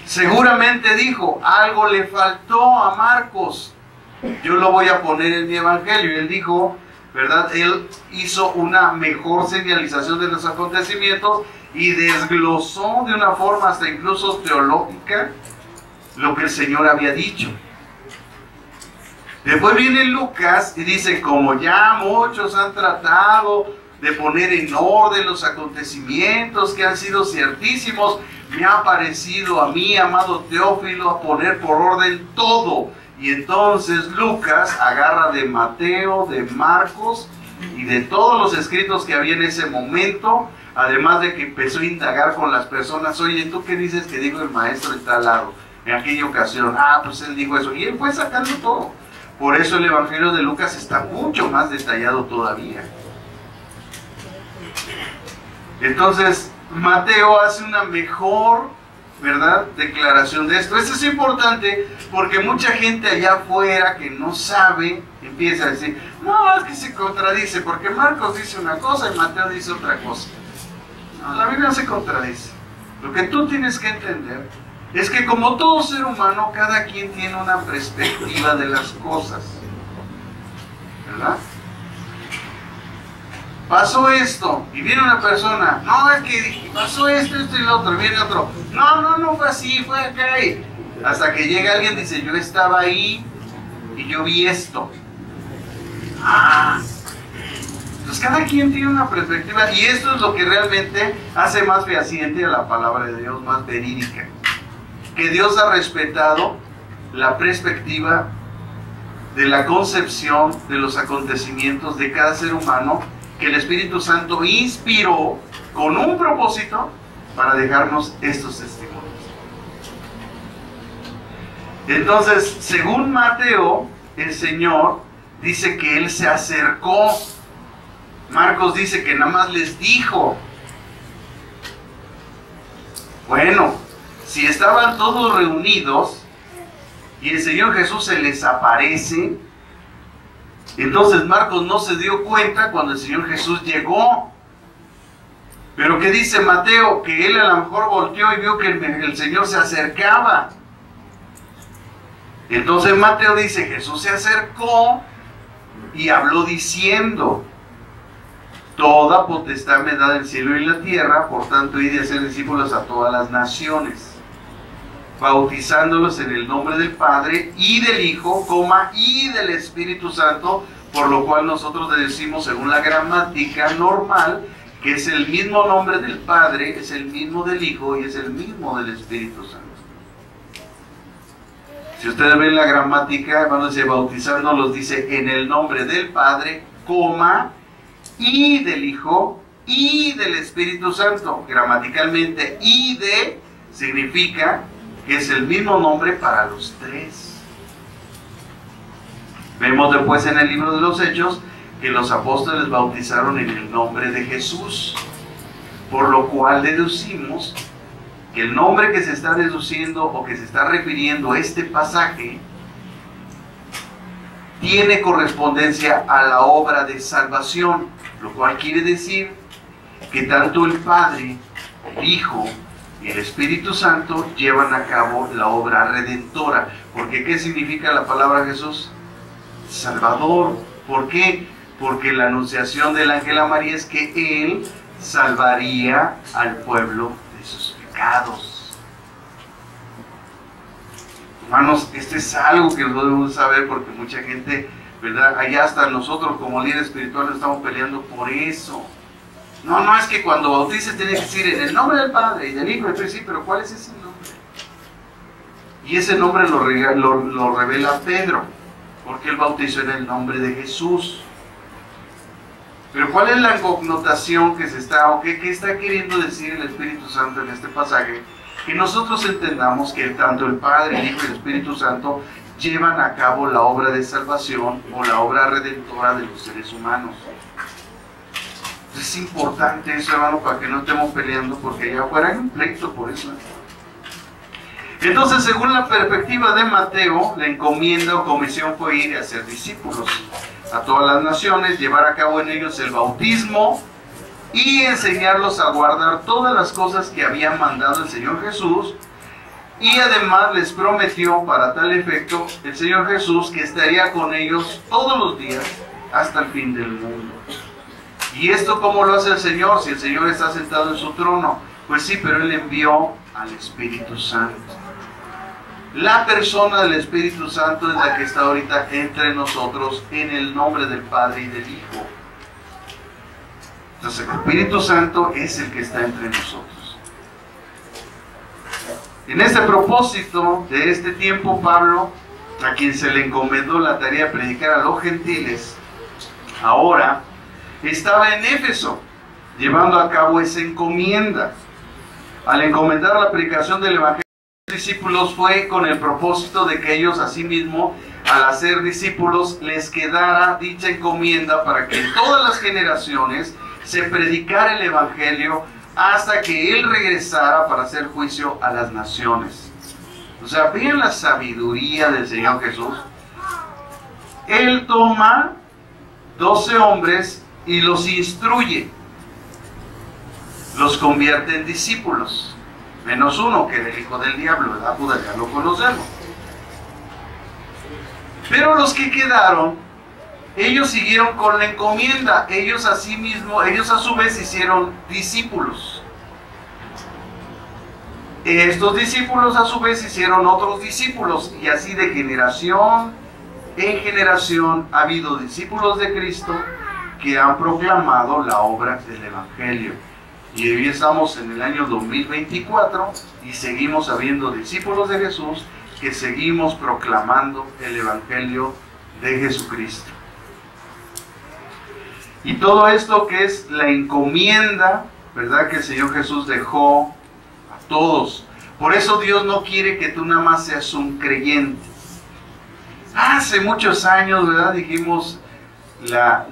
seguramente dijo, algo le faltó a Marcos, yo lo voy a poner en mi evangelio. Y él dijo, ¿verdad? Él hizo una mejor señalización de los acontecimientos y desglosó de una forma hasta incluso teológica lo que el Señor había dicho. Después viene Lucas y dice, como ya muchos han tratado de poner en orden los acontecimientos que han sido ciertísimos, me ha parecido a mí, amado Teófilo, a poner por orden todo. Y entonces Lucas agarra de Mateo, de Marcos y de todos los escritos que había en ese momento, además de que empezó a indagar con las personas. Oye, ¿tú qué dices que dijo el maestro de tal lado en aquella ocasión? Ah, pues él dijo eso. Y él fue sacando todo. Por eso el Evangelio de Lucas está mucho más detallado todavía. Entonces, Mateo hace una mejor, ¿verdad?, declaración de esto. Esto es importante porque mucha gente allá afuera que no sabe, empieza a decir, no, es que se contradice, porque Marcos dice una cosa y Mateo dice otra cosa. No, la Biblia no se contradice. Lo que tú tienes que entender es que como todo ser humano, cada quien tiene una perspectiva de las cosas, ¿verdad? Pasó esto, y viene una persona, no, es que pasó esto, esto y lo otro, y viene otro, no fue así, fue acá, y hasta que llega alguien y dice, yo estaba ahí, y yo vi esto. Entonces cada quien tiene una perspectiva, y esto es lo que realmente hace más fehaciente a la palabra de Dios, más verídica. Que Dios ha respetado la perspectiva de la concepción de los acontecimientos de cada ser humano, que el Espíritu Santo inspiró con un propósito para dejarnos estos testimonios. Entonces, según Mateo, el Señor dice que Él se acercó. Marcos dice que nada más les dijo. Bueno, si estaban todos reunidos y el Señor Jesús se les aparece, entonces Marcos no se dio cuenta cuando el Señor Jesús llegó. Pero ¿qué dice Mateo? Que él a lo mejor volteó y vio que el Señor se acercaba. Entonces Mateo dice, Jesús se acercó y habló diciendo, toda potestad me da del cielo y la tierra, por tanto id y hacer discípulos a todas las naciones, bautizándolos en el nombre del Padre y del Hijo, y del Espíritu Santo, por lo cual nosotros le decimos, según la gramática normal, que es el mismo nombre del Padre, es el mismo del Hijo y es el mismo del Espíritu Santo. Si ustedes ven la gramática, cuando dice bautizándolos, dice en el nombre del Padre, y del Hijo y del Espíritu Santo. Gramaticalmente, y de significa que es el mismo nombre para los tres. Vemos después en el libro de los Hechos que los apóstoles bautizaron en el nombre de Jesús, por lo cual deducimos que el nombre que se está deduciendo o que se está refiriendo a este pasaje tiene correspondencia a la obra de salvación, lo cual quiere decir que tanto el Padre, el Hijo y el Espíritu Santo llevan a cabo la obra redentora. Porque ¿qué significa la palabra Jesús? Salvador. ¿Por qué? Porque la anunciación del ángel a María es que Él salvaría al pueblo de sus pecados. Hermanos, este es algo que no debemos saber porque mucha gente, ¿verdad? Allá hasta nosotros como líderes espirituales estamos peleando por eso. No, es que cuando bautices tiene que decir en el nombre del Padre y del Hijo, entonces sí, pero ¿cuál es ese nombre? Y ese nombre lo revela Pedro, porque él bautizó en el nombre de Jesús. Pero ¿cuál es la connotación que se está, o qué está queriendo decir el Espíritu Santo en este pasaje? Que nosotros entendamos que tanto el Padre, el Hijo y el Espíritu Santo llevan a cabo la obra de salvación o la obra redentora de los seres humanos. Es importante eso, hermano, para que no estemos peleando, porque allá afuera hay un pleito por eso. Entonces, según la perspectiva de Mateo, la encomienda o comisión fue ir a hacer discípulos a todas las naciones, llevar a cabo en ellos el bautismo y enseñarlos a guardar todas las cosas que había mandado el Señor Jesús. Y además les prometió para tal efecto el Señor Jesús que estaría con ellos todos los días hasta el fin del mundo. ¿Y esto cómo lo hace el Señor? Si el Señor está sentado en su trono. Pues sí, pero Él envió al Espíritu Santo. La persona del Espíritu Santo es la que está ahorita entre nosotros en el nombre del Padre y del Hijo. Entonces el Espíritu Santo es el que está entre nosotros. En este propósito de este tiempo, Pablo, a quien se le encomendó la tarea de predicar a los gentiles, ahora estaba en Éfeso, llevando a cabo esa encomienda. Al encomendar la predicación del Evangelio a los discípulos fue con el propósito de que ellos asimismo, al hacer discípulos, les quedara dicha encomienda para que en todas las generaciones se predicara el Evangelio hasta que Él regresara para hacer juicio a las naciones. O sea, vean la sabiduría del Señor Jesús. Él toma 12 hombres y los instruye. Los convierte en discípulos. Menos uno, que era el hijo del diablo, ¿verdad? Pues ya lo conocemos. Pero los que quedaron, ellos siguieron con la encomienda. Ellos a su vez hicieron discípulos. Estos discípulos a su vez hicieron otros discípulos. Y así de generación en generación ha habido discípulos de Cristo que han proclamado la obra del Evangelio. Y hoy estamos en el año 2024 y seguimos habiendo discípulos de Jesús que seguimos proclamando el Evangelio de Jesucristo. Y todo esto que es la encomienda, ¿verdad?, que el Señor Jesús dejó a todos. Por eso Dios no quiere que tú nada más seas un creyente. Hace muchos años, ¿verdad?, dijimos la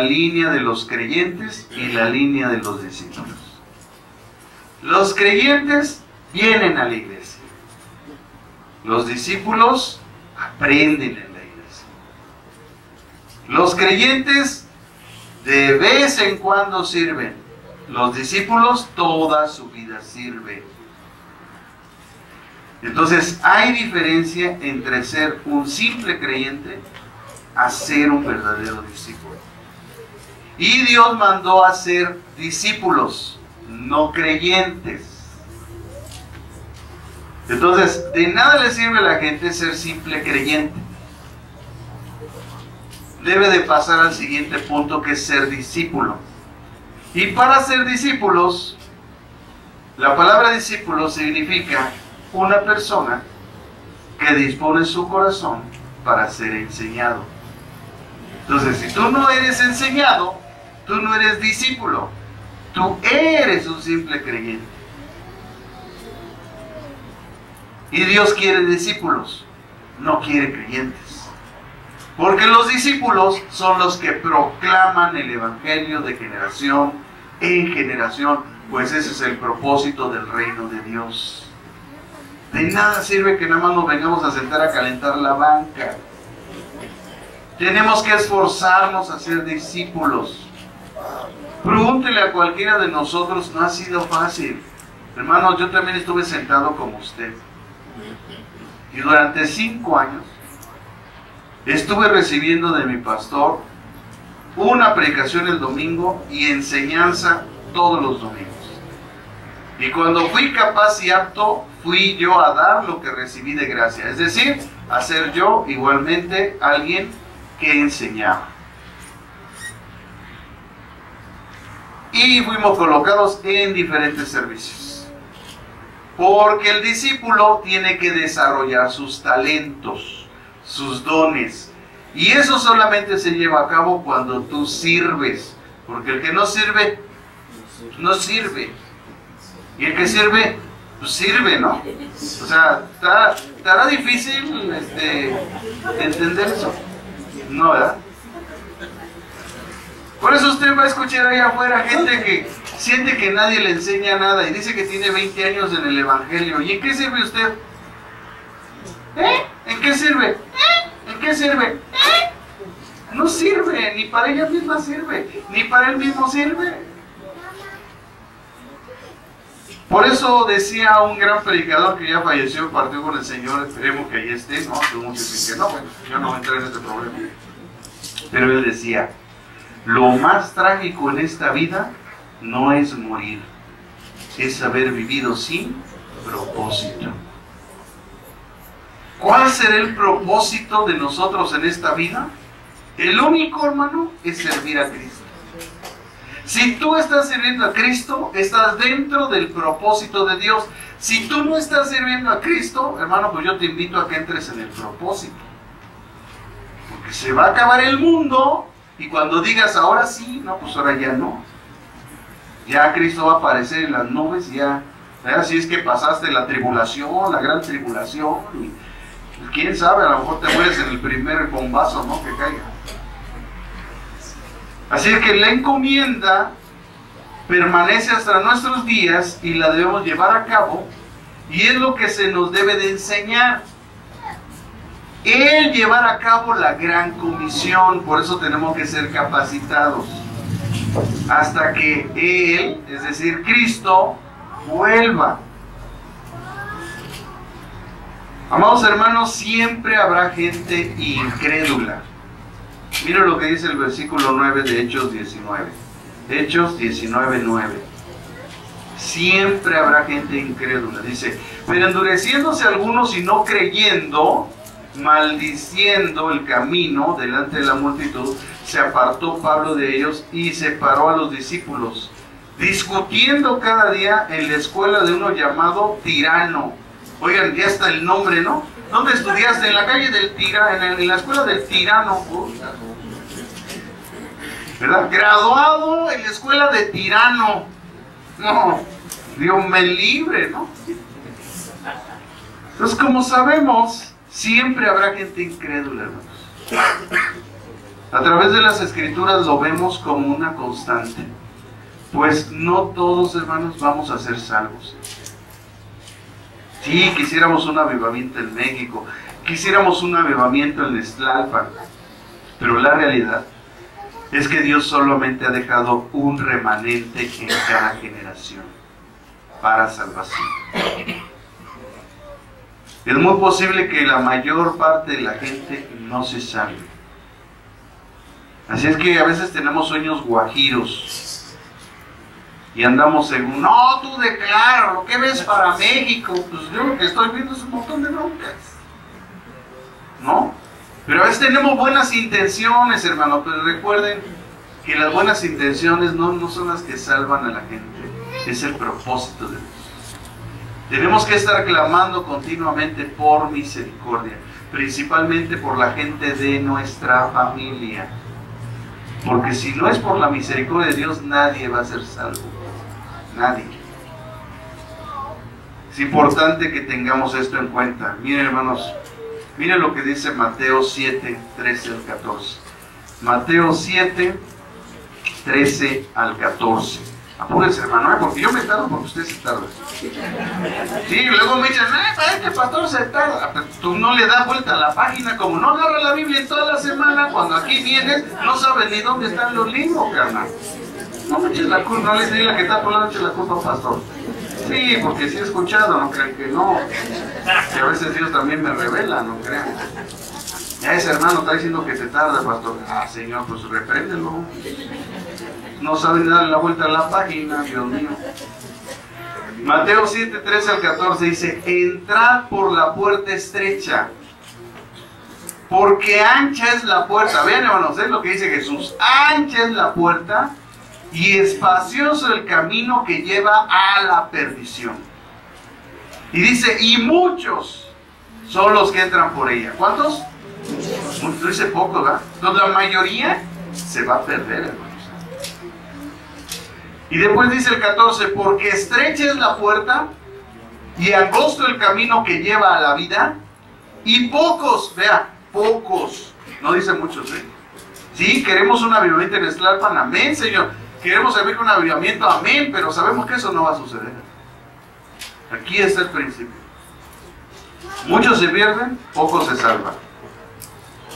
línea de los creyentes y la línea de los discípulos. Los creyentes vienen a la iglesia. Los discípulos aprenden en la iglesia. Los creyentes de vez en cuando sirven. Los discípulos toda su vida sirven. Entonces hay diferencia entre ser un simple creyente a ser un verdadero discípulo. Y Dios mandó a ser discípulos, no creyentes. Entonces, de nada le sirve a la gente ser simple creyente. Debe de pasar al siguiente punto, que es ser discípulo. Y para ser discípulos, la palabra discípulo significa una persona que dispone su corazón para ser enseñado. Entonces, si tú no eres enseñado, tú no eres discípulo. Tú eres un simple creyente. Y Dios quiere discípulos, no quiere creyentes. Porque los discípulos son los que proclaman el Evangelio de generación en generación, pues ese es el propósito del reino de Dios. De nada sirve que nada más nos vengamos a sentar a calentar la banca. Tenemos que esforzarnos a ser discípulos. Pregúntele a cualquiera de nosotros, no ha sido fácil. Hermanos, yo también estuve sentado como usted. Y durante 5 años estuve recibiendo de mi pastor una predicación el domingo y enseñanza todos los domingos. Y cuando fui capaz y apto, fui yo a dar lo que recibí de gracia. Es decir, a ser yo igualmente alguien que enseñaba. Y fuimos colocados en diferentes servicios. Porque el discípulo tiene que desarrollar sus talentos, sus dones. Y eso solamente se lleva a cabo cuando tú sirves. Porque el que no sirve, no sirve. Y el que sirve, pues sirve, ¿no? O sea, estará difícil entender eso. No, ¿verdad? Por eso usted va a escuchar allá afuera gente que siente que nadie le enseña nada y dice que tiene 20 años en el Evangelio. ¿Y en qué sirve usted? ¿En qué sirve? ¿En qué sirve? No sirve, ni para ella misma sirve, ni para él mismo sirve. Por eso decía un gran predicador que ya falleció, partió con el Señor, esperemos que ahí esté, ¿no? Muchos dicen que no, bueno, yo no entré en este problema. Pero él decía, lo más trágico en esta vida no es morir, es haber vivido sin propósito. ¿Cuál será el propósito de nosotros en esta vida? El único, hermano, es servir a Cristo. Si tú estás sirviendo a Cristo, estás dentro del propósito de Dios. Si tú no estás sirviendo a Cristo, hermano, pues yo te invito a que entres en el propósito. Porque se va a acabar el mundo y cuando digas ahora sí, no, pues ahora ya no. Ya Cristo va a aparecer en las nubes, ya. Si es que pasaste la tribulación, la gran tribulación, y quién sabe, a lo mejor te mueres en el primer bombazo, ¿no?, que caiga. Así que la encomienda permanece hasta nuestros días y la debemos llevar a cabo, y es lo que se nos debe de enseñar. El llevar a cabo la gran comisión, por eso tenemos que ser capacitados hasta que Él, es decir, Cristo, vuelva. Amados hermanos, siempre habrá gente incrédula. Mira lo que dice el versículo 9 de Hechos 19. Hechos 19:9. Siempre habrá gente incrédula. Dice, pero endureciéndose algunos y no creyendo, maldiciendo el camino delante de la multitud, se apartó Pablo de ellos y separó a los discípulos, discutiendo cada día en la escuela de uno llamado Tirano. Oigan, ya está el nombre, ¿no? ¿Dónde estudiaste? En la calle del Tirano, en la escuela del Tirano, ¿verdad? Graduado en la escuela de Tirano. No, Dios me libre, ¿no? Entonces, como sabemos, siempre habrá gente incrédula, hermanos. A través de las Escrituras lo vemos como una constante. Pues no todos, hermanos, vamos a ser salvos. Sí, quisiéramos un avivamiento en México, quisiéramos un avivamiento en Tlalpan, pero la realidad es que Dios solamente ha dejado un remanente en cada generación para salvación. Es muy posible que la mayor parte de la gente no se salve. Así es que a veces tenemos sueños guajiros y andamos según, no, tú declara, lo que ves para México. Pues yo lo que estoy viendo es un montón de broncas, ¿no? Pero a veces tenemos buenas intenciones, hermano, pero recuerden que las buenas intenciones no son las que salvan a la gente, es el propósito de Dios. Tenemos que estar clamando continuamente por misericordia, principalmente por la gente de nuestra familia. Porque si no es por la misericordia de Dios, nadie va a ser salvo. Nadie. Es importante que tengamos esto en cuenta. Miren, hermanos, miren lo que dice Mateo 7, 13 al 14. Mateo 7, 13 al 14. Apúrense, hermano, porque yo me tardo porque usted se tarda. Sí, luego me dicen, este pastor se tarda. Tú no le das vuelta a la página, como no agarras la Biblia en toda la semana, cuando aquí vienes, no sabes ni dónde están los libros, carnal. No me eches la culpa, no les diga que está por la noche la culpa, pastor. Sí, porque sí he escuchado, no crean que no. Que a veces Dios también me revela, no crean. Ya ese hermano está diciendo que se tarda, pastor. Señor, pues repréndelo. No saben darle la vuelta a la página, Dios mío. Mateo 7, 13 al 14 dice, entrad por la puerta estrecha, porque ancha es la puerta. Vean, hermanos, es lo que dice Jesús. Ancha es la puerta y espacioso el camino que lleva a la perdición. Y dice, y muchos son los que entran por ella. ¿Cuántos? Muchos, dice poco, ¿verdad? Entonces la mayoría se va a perder, hermano. Y después dice el 14, porque estrecha es la puerta y angosto el camino que lleva a la vida, y pocos, vea, pocos, no dice muchos, ¿eh? Sí, queremos un avivamiento en Tlalpan, amén, Señor. Queremos saber un avivamiento, amén, pero sabemos que eso no va a suceder. Aquí está el principio. Muchos se pierden, pocos se salvan.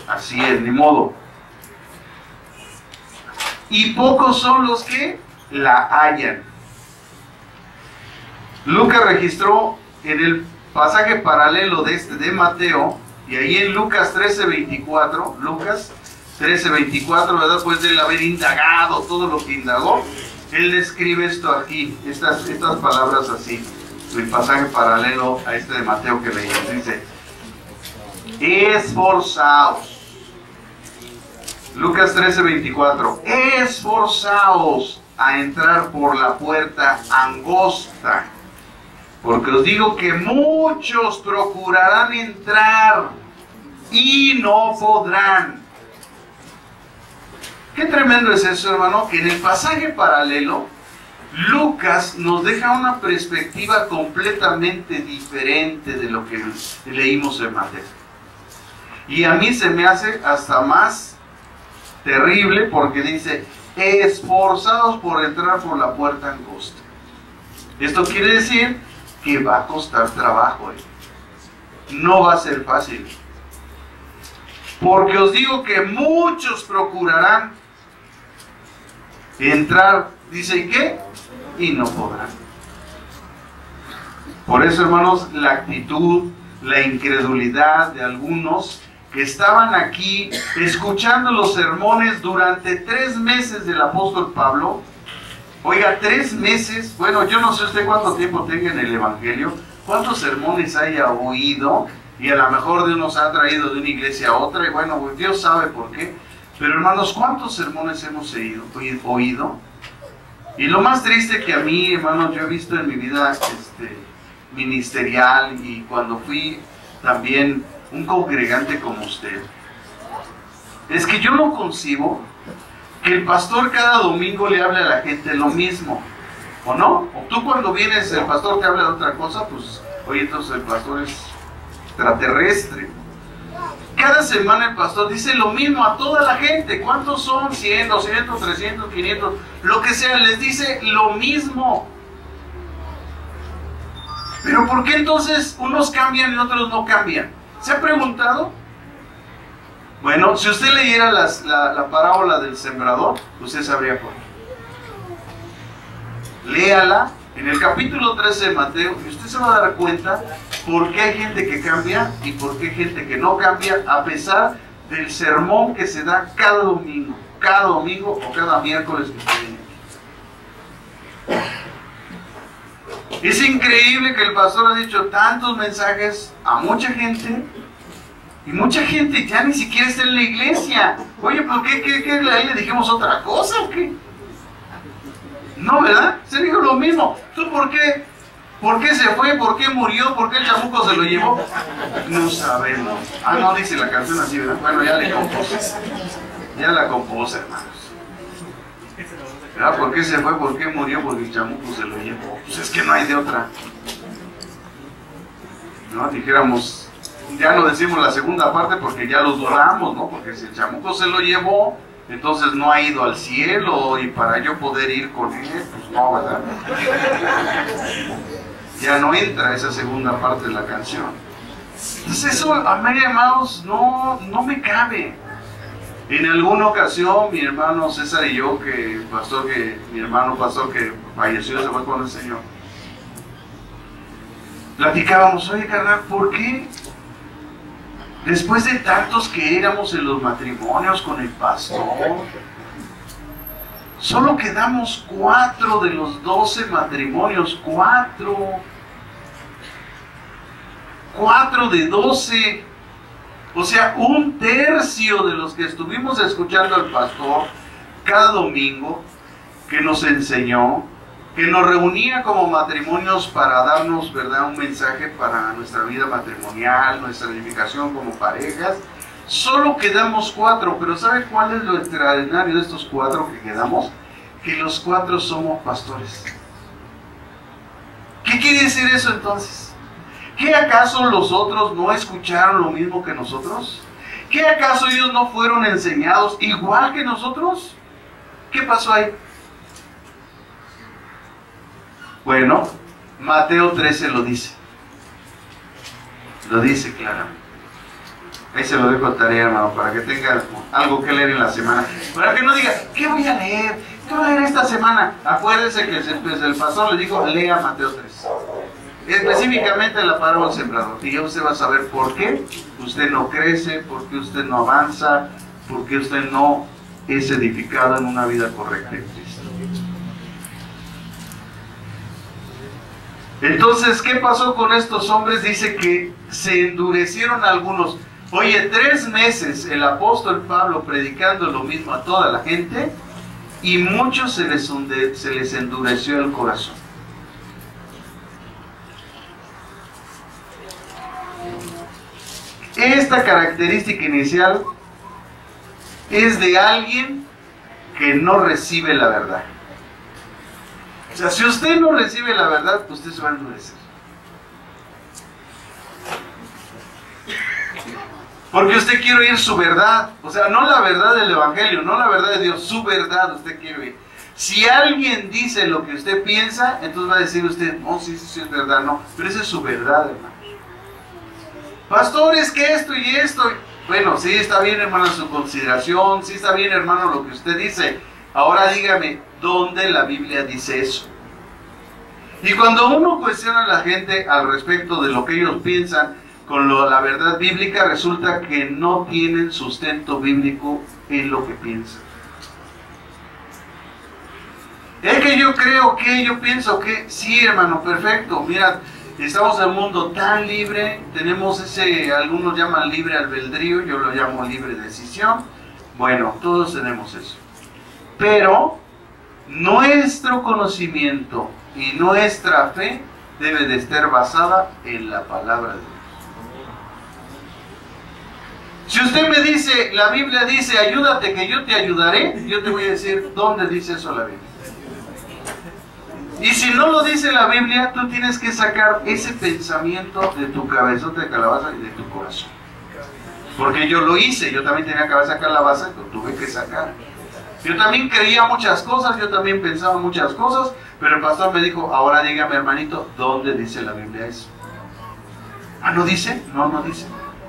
Así es, ni modo. Y pocos son los que la hallan. Lucas registró en el pasaje paralelo de Mateo, y ahí en Lucas 13:24, Lucas 13:24, ¿verdad? Después de él haber indagado todo lo que indagó, él describe esto aquí, estas palabras así, el pasaje paralelo a este de Mateo que leímos. Dice, esforzaos. Lucas 13:24, esforzaos a entrar por la puerta angosta, porque os digo que muchos procurarán entrar y no podrán. Qué tremendo es eso, hermano, que en el pasaje paralelo Lucas nos deja una perspectiva completamente diferente de lo que leímos en Mateo. Y a mí se me hace hasta más terrible porque dice, esforzados por entrar por la puerta angosta. Esto quiere decir que va a costar trabajo, no va a ser fácil. Porque os digo que muchos procurarán entrar, dice ¿qué? Y no podrán. Por eso, hermanos, la actitud, la incredulidad de algunos que estaban aquí escuchando los sermones durante 3 meses del apóstol Pablo. Oiga, 3 meses, bueno, yo no sé usted cuánto tiempo tenga en el Evangelio, cuántos sermones haya oído, y a lo mejor Dios nos ha traído de una iglesia a otra, y bueno, Dios sabe por qué. Pero hermanos, ¿cuántos sermones hemos oído? Y lo más triste que a mí, hermanos, yo he visto en mi vida ministerial y cuando fui también un congregante como usted, es que yo no concibo que el pastor cada domingo le hable a la gente lo mismo, ¿o no? O tú cuando vienes, el pastor te habla de otra cosa, pues, oye, entonces el pastor es extraterrestre. Cada semana el pastor dice lo mismo a toda la gente. ¿Cuántos son? 100, 200, 300, 500, lo que sea, les dice lo mismo. Pero ¿por qué entonces unos cambian y otros no cambian? ¿Se ha preguntado? Bueno, si usted leyera la parábola del sembrador, usted sabría por qué. Léala en el capítulo 13 de Mateo y usted se va a dar cuenta por qué hay gente que cambia y por qué hay gente que no cambia, a pesar del sermón que se da cada domingo o cada miércoles que usted viene aquí. Es increíble que el pastor ha dicho tantos mensajes a mucha gente y mucha gente ya ni siquiera está en la iglesia. Oye, ¿por qué le dijimos otra cosa o qué? No, ¿verdad? Se dijo lo mismo. ¿Tú por qué? ¿Por qué se fue? ¿Por qué murió? ¿Por qué el chamuco se lo llevó? No sabemos. Ah, no, dice la canción así, ¿verdad? Bueno, ya le compuse. Ya la compuse, hermanos. ¿Verdad? ¿Por qué se fue? ¿Por qué murió? Porque el chamuco se lo llevó. Pues es que no hay de otra. ¿No? Dijéramos, ya no decimos la segunda parte porque ya lo dudamos, ¿no? Porque si el chamuco se lo llevó, entonces no ha ido al cielo y para yo poder ir con él, pues no, ¿verdad? Ya no entra esa segunda parte de la canción. Entonces eso, a mí, hermanos, no me cabe. En alguna ocasión, mi hermano César y yo, mi hermano pastor que falleció, se fue con el Señor, platicábamos, oye carnal, ¿por qué después de tantos que éramos en los matrimonios con el pastor, solo quedamos 4 de los 12 matrimonios? 4 de 12. O sea, 1/3 de los que estuvimos escuchando al pastor cada domingo, que nos enseñó, que nos reunía como matrimonios para darnos, ¿verdad?, un mensaje para nuestra vida matrimonial, nuestra edificación como parejas. Solo quedamos 4, pero ¿sabe cuál es lo extraordinario de estos 4 que quedamos? Que los 4 somos pastores. ¿Qué quiere decir eso entonces? ¿Qué acaso los otros no escucharon lo mismo que nosotros? ¿Qué acaso ellos no fueron enseñados igual que nosotros? ¿Qué pasó ahí? Bueno, Mateo 13 lo dice. Lo dice claramente. Ahí se lo dejo a tarea, hermano, para que tenga algo que leer en la semana. Para que no diga, ¿qué voy a leer? ¿Qué voy a leer esta semana? Acuérdense que el pastor le dijo, lea Mateo 13. Específicamente la parábola del sembrador. Y ya usted va a saber por qué usted no crece, por qué usted no avanza, por qué usted no es edificado en una vida correcta en Cristo. Entonces, ¿qué pasó con estos hombres? Dice que se endurecieron algunos. Oye, 3 meses el apóstol Pablo predicando lo mismo a toda la gente y muchos se les endureció el corazón. Esta característica inicial es de alguien que no recibe la verdad. O sea, si usted no recibe la verdad, usted se va a endurecer. Porque usted quiere oír su verdad. O sea, no la verdad del Evangelio, no la verdad de Dios, su verdad usted quiere oír. Si alguien dice lo que usted piensa, entonces va a decir usted, no, sí, es verdad, no. Pero esa es su verdad, hermano. Pastor, es que esto y esto. Bueno, sí está bien, hermano, su consideración. Sí está bien, hermano, lo que usted dice. Ahora dígame, ¿dónde la Biblia dice eso? Y cuando uno cuestiona a la gente al respecto de lo que ellos piensan con la verdad bíblica, resulta que no tienen sustento bíblico en lo que piensan. Es que yo creo que, yo pienso que, sí, hermano, perfecto. Mira, estamos en un mundo tan libre, tenemos algunos llaman libre albedrío, yo lo llamo libre decisión. Bueno, todos tenemos eso. Pero nuestro conocimiento y nuestra fe debe de estar basada en la palabra de Dios. Si usted me dice, la Biblia dice, ayúdate que yo te ayudaré, yo te voy a decir, ¿dónde dice eso la Biblia? Y si no lo dice la Biblia, tú tienes que sacar ese pensamiento de tu cabezota de calabaza y de tu corazón. Porque yo lo hice, yo también tenía cabeza de calabaza y lo tuve que sacar. Yo también creía muchas cosas, yo también pensaba muchas cosas, pero el pastor me dijo, ahora dígame, hermanito, ¿dónde dice la Biblia eso? Ah, ¿no dice? No, no dice.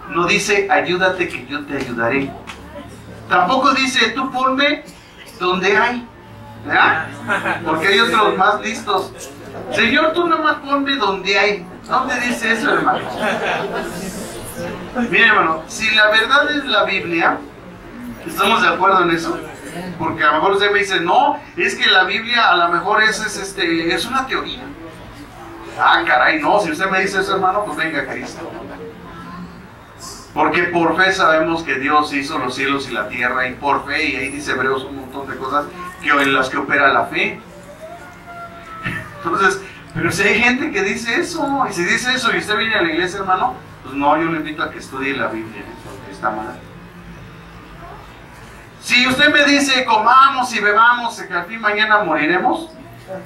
No dice, ayúdate que yo te ayudaré. Tampoco dice, tú ponme donde hay. ¿Verdad? Porque hay otros más listos. Señor, tú nomás ponme donde hay. ¿Dónde dice eso, hermano? Mire, hermano, si la verdad es la Biblia, ¿estamos de acuerdo en eso? Porque a lo mejor usted me dice, no, es que la Biblia a lo mejor es una teoría. Ah, caray, no, si usted me dice eso, hermano, pues venga Cristo. Porque por fe sabemos que Dios hizo los cielos y la tierra, y por fe, y ahí dice Hebreos un montón de cosas en las que opera la fe. Entonces, pero si hay gente que dice eso, y si dice eso y usted viene a la iglesia, hermano, pues no, yo le invito a que estudie la Biblia, porque está mal. Si usted me dice, comamos y bebamos, que al fin mañana moriremos,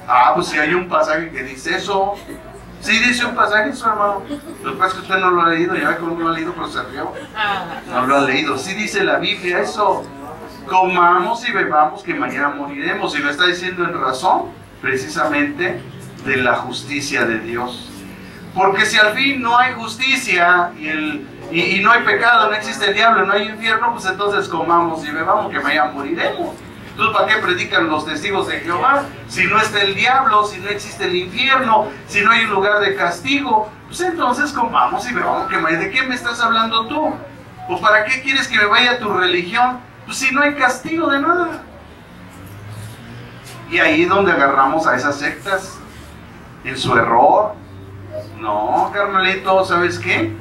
ah, pues si hay un pasaje que dice eso. Sí dice un pasaje eso, hermano. Lo que pasa es que usted no lo ha leído, ya ve que no lo ha leído, pero se rió. No lo ha leído. Sí dice la Biblia eso. Comamos y bebamos que mañana moriremos. Y lo está diciendo en razón, precisamente, de la justicia de Dios. Porque si al fin no hay justicia y no hay pecado, no existe el diablo, no hay infierno, pues entonces comamos y bebamos que mañana moriremos. Entonces, ¿para qué predican los testigos de Jehová? Si no está el diablo, si no existe el infierno, si no hay un lugar de castigo, pues entonces comamos y bebamos que mañana. ¿De qué me estás hablando tú? ¿O para qué quieres que me vaya a tu religión? Pues si no hay castigo de nada. Y ahí es donde agarramos a esas sectas, en su error. No, carnalito, ¿sabes qué?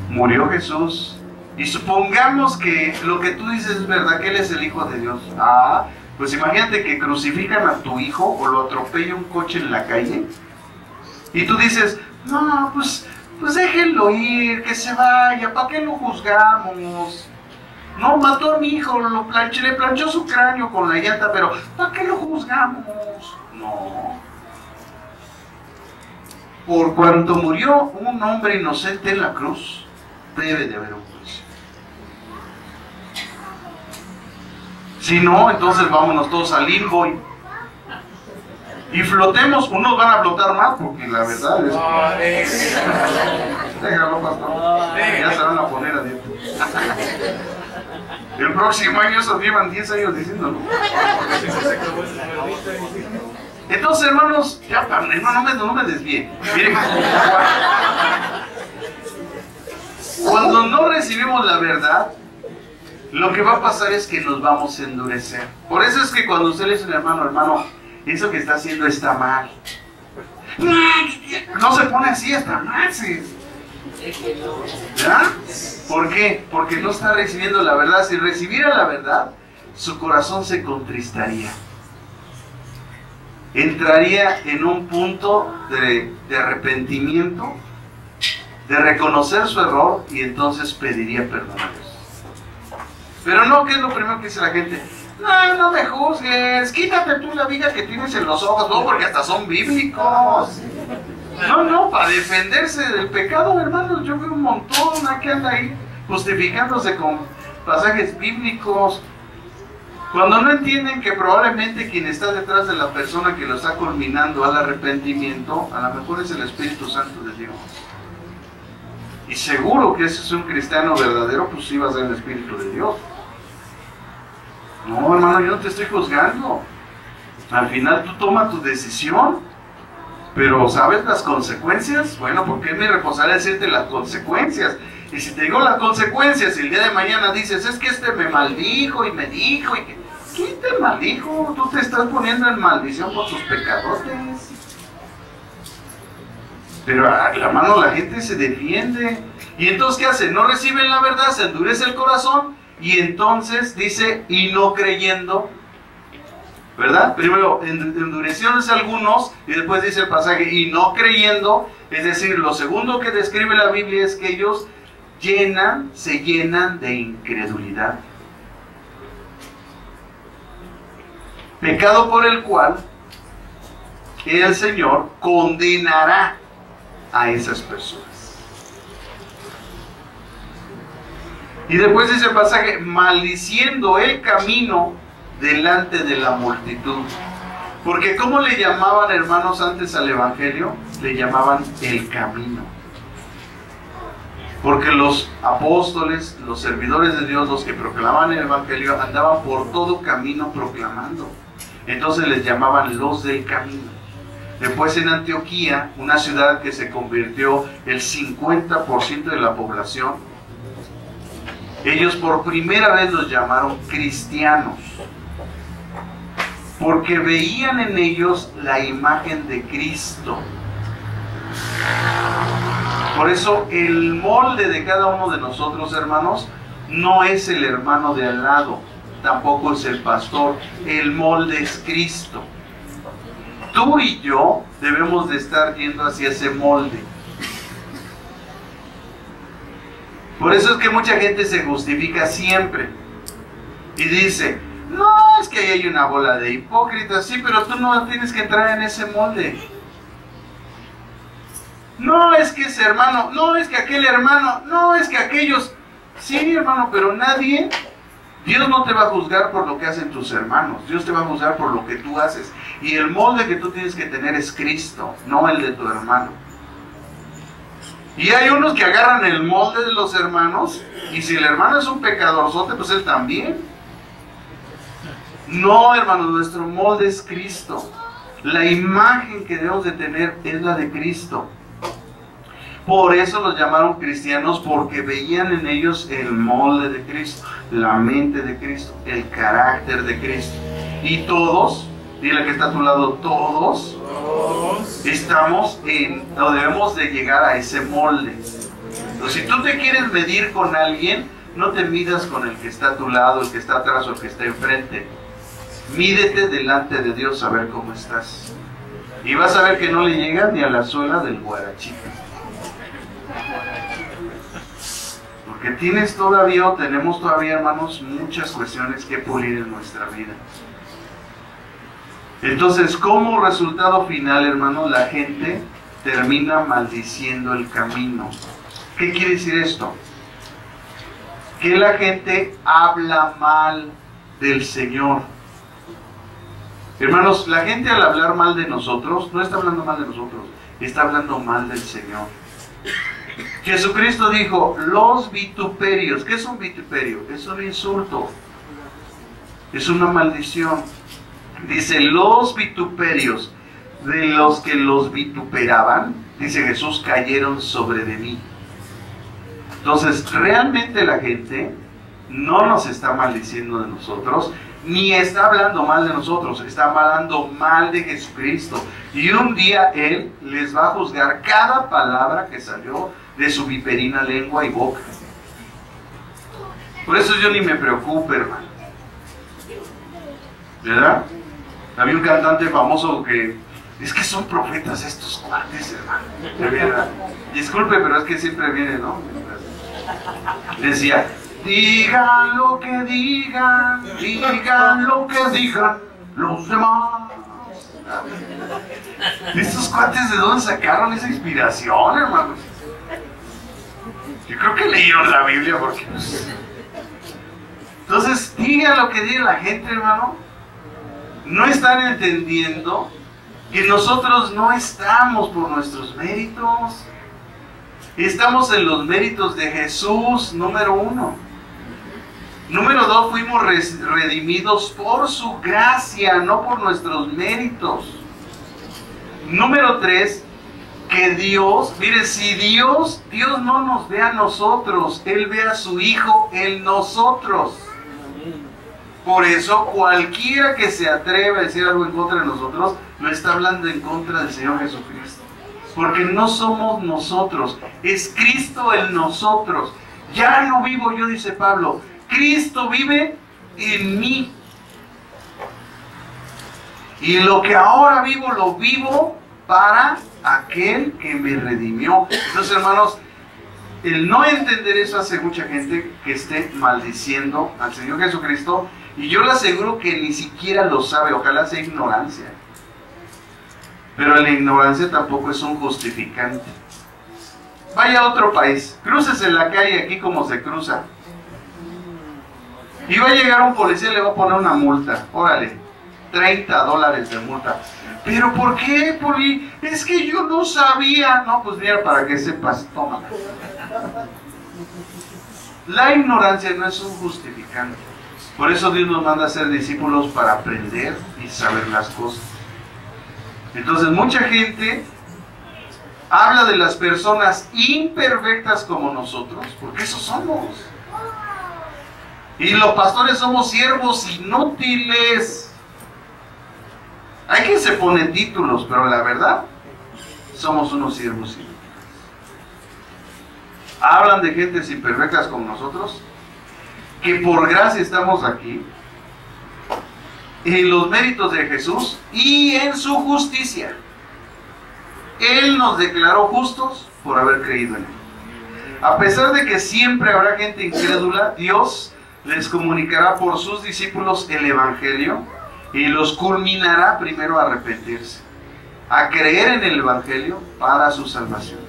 Murió Jesús. Y supongamos que lo que tú dices es verdad, que Él es el Hijo de Dios. Ah, pues imagínate que crucifican a tu hijo o lo atropella un coche en la calle. Y tú dices, no, pues déjenlo ir, que se vaya, ¿para qué lo juzgamos? No, mató a mi hijo, le planchó su cráneo con la llanta, pero ¿para qué lo juzgamos? No. Por cuanto murió un hombre inocente en la cruz, debe de haber un juicio. Si no, entonces vámonos todos al limbo y flotemos. Unos van a flotar más porque la verdad es... Déjalo, pastor. Ya se van a poner a dieta. El próximo año esos llevan 10 años diciéndolo. Entonces, hermanos, ya no me desvíe. Miren, cuando no recibimos la verdad, lo que va a pasar es que nos vamos a endurecer. Por eso es que cuando usted le dice al hermano, eso que está haciendo está mal. No se pone así, está mal. Sí. ¿verdad? ¿Por qué? Porque no está recibiendo la verdad. Si recibiera la verdad, su corazón se contristaría. Entraría en un punto de arrepentimiento, de reconocer su error, y entonces pediría perdón a Dios. Pero no, ¿qué es lo primero que dice la gente? No, no me juzgues, quítate tú la viga que tienes en los ojos, no, porque hasta son bíblicos. No, para defenderse del pecado, hermanos, yo veo un montón que anda ahí justificándose con pasajes bíblicos, cuando no entienden que probablemente quien está detrás de la persona que lo está culminando al arrepentimiento, a lo mejor es el Espíritu Santo de Dios. Y seguro que ese es un cristiano verdadero, pues sí va a ser el Espíritu de Dios. No, hermano, yo no te estoy juzgando. Al final tú tomas tu decisión, pero ¿sabes las consecuencias? Bueno, porque es mi responsabilidad decirte las consecuencias. Y si te digo las consecuencias y el día de mañana dices, es que este me maldijo y me dijo, y que, ¿quién te maldijo? Tú te estás poniendo en maldición por tus pecadotes. Pero la mano, la gente se defiende. Y entonces, ¿qué hace? No reciben la verdad, se endurece el corazón, y entonces dice, y no creyendo, ¿verdad? Primero, endureciéndose algunos, y después dice el pasaje, y no creyendo. Es decir, lo segundo que describe la Biblia es que ellos se llenan de incredulidad. Pecado por el cual el Señor condenará a esas personas. Y después dice el pasaje, maldiciendo el camino delante de la multitud. Porque ¿cómo le llamaban, hermanos, antes al Evangelio? Le llamaban el camino. Porque los apóstoles, los servidores de Dios, los que proclamaban el Evangelio, andaban por todo camino proclamando. Entonces les llamaban los del camino. Después en Antioquía, una ciudad que se convirtió el 50% de la población, ellos por primera vez los llamaron cristianos, porque veían en ellos la imagen de Cristo. Por eso el molde de cada uno de nosotros, hermanos, no es el hermano de al lado, tampoco es el pastor. El molde es Cristo. Tú y yo debemos de estar yendo hacia ese molde. Por eso es que mucha gente se justifica siempre y dice, no, es que ahí hay una bola de hipócritas. Sí, pero tú no tienes que entrar en ese molde. No, es que ese hermano, no, es que aquel hermano, no, es que aquellos. Sí, hermano, pero nadie, Dios no te va a juzgar por lo que hacen tus hermanos. Dios te va a juzgar por lo que tú haces. Y el molde que tú tienes que tener es Cristo, no el de tu hermano. Y hay unos que agarran el molde de los hermanos, y si el hermano es un pecadorzote, pues él también. No, hermanos, nuestro molde es Cristo. La imagen que debemos de tener es la de Cristo. Por eso los llamaron cristianos, porque veían en ellos el molde de Cristo, la mente de Cristo, el carácter de Cristo. Y todos, dile que está a tu lado, todos estamos o debemos de llegar a ese molde. Entonces, si tú te quieres medir con alguien, no te midas con el que está a tu lado, el que está atrás o el que está enfrente. Mídete delante de Dios a ver cómo estás. Y vas a ver que no le llegas ni a la suela del guarachito. Porque tenemos todavía, hermanos, muchas cuestiones que pulir en nuestra vida. Entonces, como resultado final, hermanos, la gente termina maldiciendo el camino. ¿Qué quiere decir esto? Que la gente habla mal del Señor. Hermanos, la gente al hablar mal de nosotros, no está hablando mal de nosotros, está hablando mal del Señor. Jesucristo dijo, los vituperios. ¿Qué es un vituperio? Es un insulto, es una maldición. Dice, los vituperios de los que los vituperaban, dice Jesús, cayeron sobre de mí. Entonces, realmente la gente no nos está maldiciendo de nosotros, ni está hablando mal de nosotros, está hablando mal de Jesucristo. Y un día Él les va a juzgar cada palabra que salió de su viperina lengua y boca. Por eso yo ni me preocupo, hermano. ¿Verdad? Había un cantante famoso que... Es que son profetas estos cuates, hermano. De verdad. Disculpe, pero es que siempre viene, ¿no? Decía, digan lo que digan los demás. ¿Estos cuates de dónde sacaron esa inspiración, hermano? Yo creo que leyeron la Biblia porque... Entonces, digan lo que diga la gente, hermano. No están entendiendo que nosotros no estamos por nuestros méritos. Estamos en los méritos de Jesús, número 1. Número 2, fuimos redimidos por su gracia, no por nuestros méritos. Número 3, que Dios, mire, si Dios no nos ve a nosotros, Él ve a su Hijo en nosotros. Por eso, cualquiera que se atreva a decir algo en contra de nosotros, lo está hablando en contra del Señor Jesucristo. Porque no somos nosotros, es Cristo en nosotros. Ya no vivo yo, dice Pablo, Cristo vive en mí. Y lo que ahora vivo, lo vivo para aquel que me redimió. Entonces, hermanos, el no entender eso hace mucha gente que esté maldiciendo al Señor Jesucristo. Y yo le aseguro que ni siquiera lo sabe, ojalá sea ignorancia. Pero la ignorancia tampoco es un justificante. Vaya a otro país, cruces en la calle aquí como se cruza. Y va a llegar un policía y le va a poner una multa. Órale, $30 de multa. ¿Pero por qué, Poli? Es que yo no sabía. No, pues mira, para que sepas, tómala. La ignorancia no es un justificante. Por eso Dios nos manda a ser discípulos para aprender y saber las cosas. Entonces mucha gente habla de las personas imperfectas como nosotros, porque eso somos. Y los pastores somos siervos inútiles. Hay quien se pone títulos, pero la verdad, somos unos siervos inútiles. Hablan de gentes imperfectas como nosotros, que por gracia estamos aquí, en los méritos de Jesús y en su justicia. Él nos declaró justos por haber creído en Él. A pesar de que siempre habrá gente incrédula, Dios les comunicará por sus discípulos el Evangelio y los culminará primero a arrepentirse, a creer en el Evangelio para su salvación.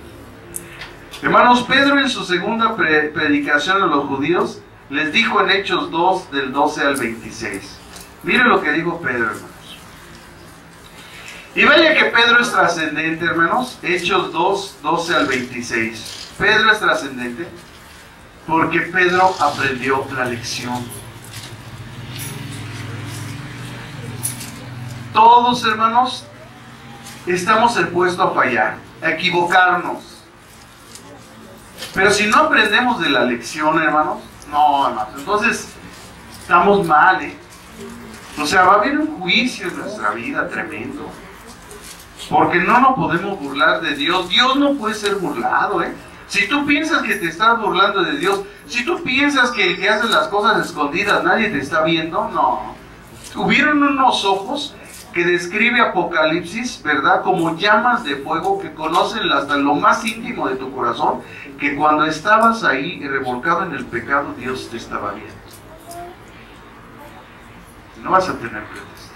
Hermanos, Pedro en su segunda predicación a los judíos les dijo en Hechos 2, del 12 al 26. Miren lo que dijo Pedro, hermanos. Y vaya que Pedro es trascendente, hermanos. Hechos 2, 12 al 26. Pedro es trascendente porque Pedro aprendió la lección. Todos, hermanos, estamos expuestos a fallar, a equivocarnos. Pero si no aprendemos de la lección, hermanos, no, hermanos, entonces estamos mal, ¿eh? O sea, va a haber un juicio en nuestra vida tremendo. Porque no nos podemos burlar de Dios. Dios no puede ser burlado, ¿eh? Si tú piensas que te estás burlando de Dios, si tú piensas que el que hace las cosas escondidas nadie te está viendo, no. Hubieron unos ojos que describe Apocalipsis, ¿verdad? Como llamas de fuego que conocen hasta lo más íntimo de tu corazón, que cuando estabas ahí revolcado en el pecado, Dios te estaba viendo. No vas a tener pretexto.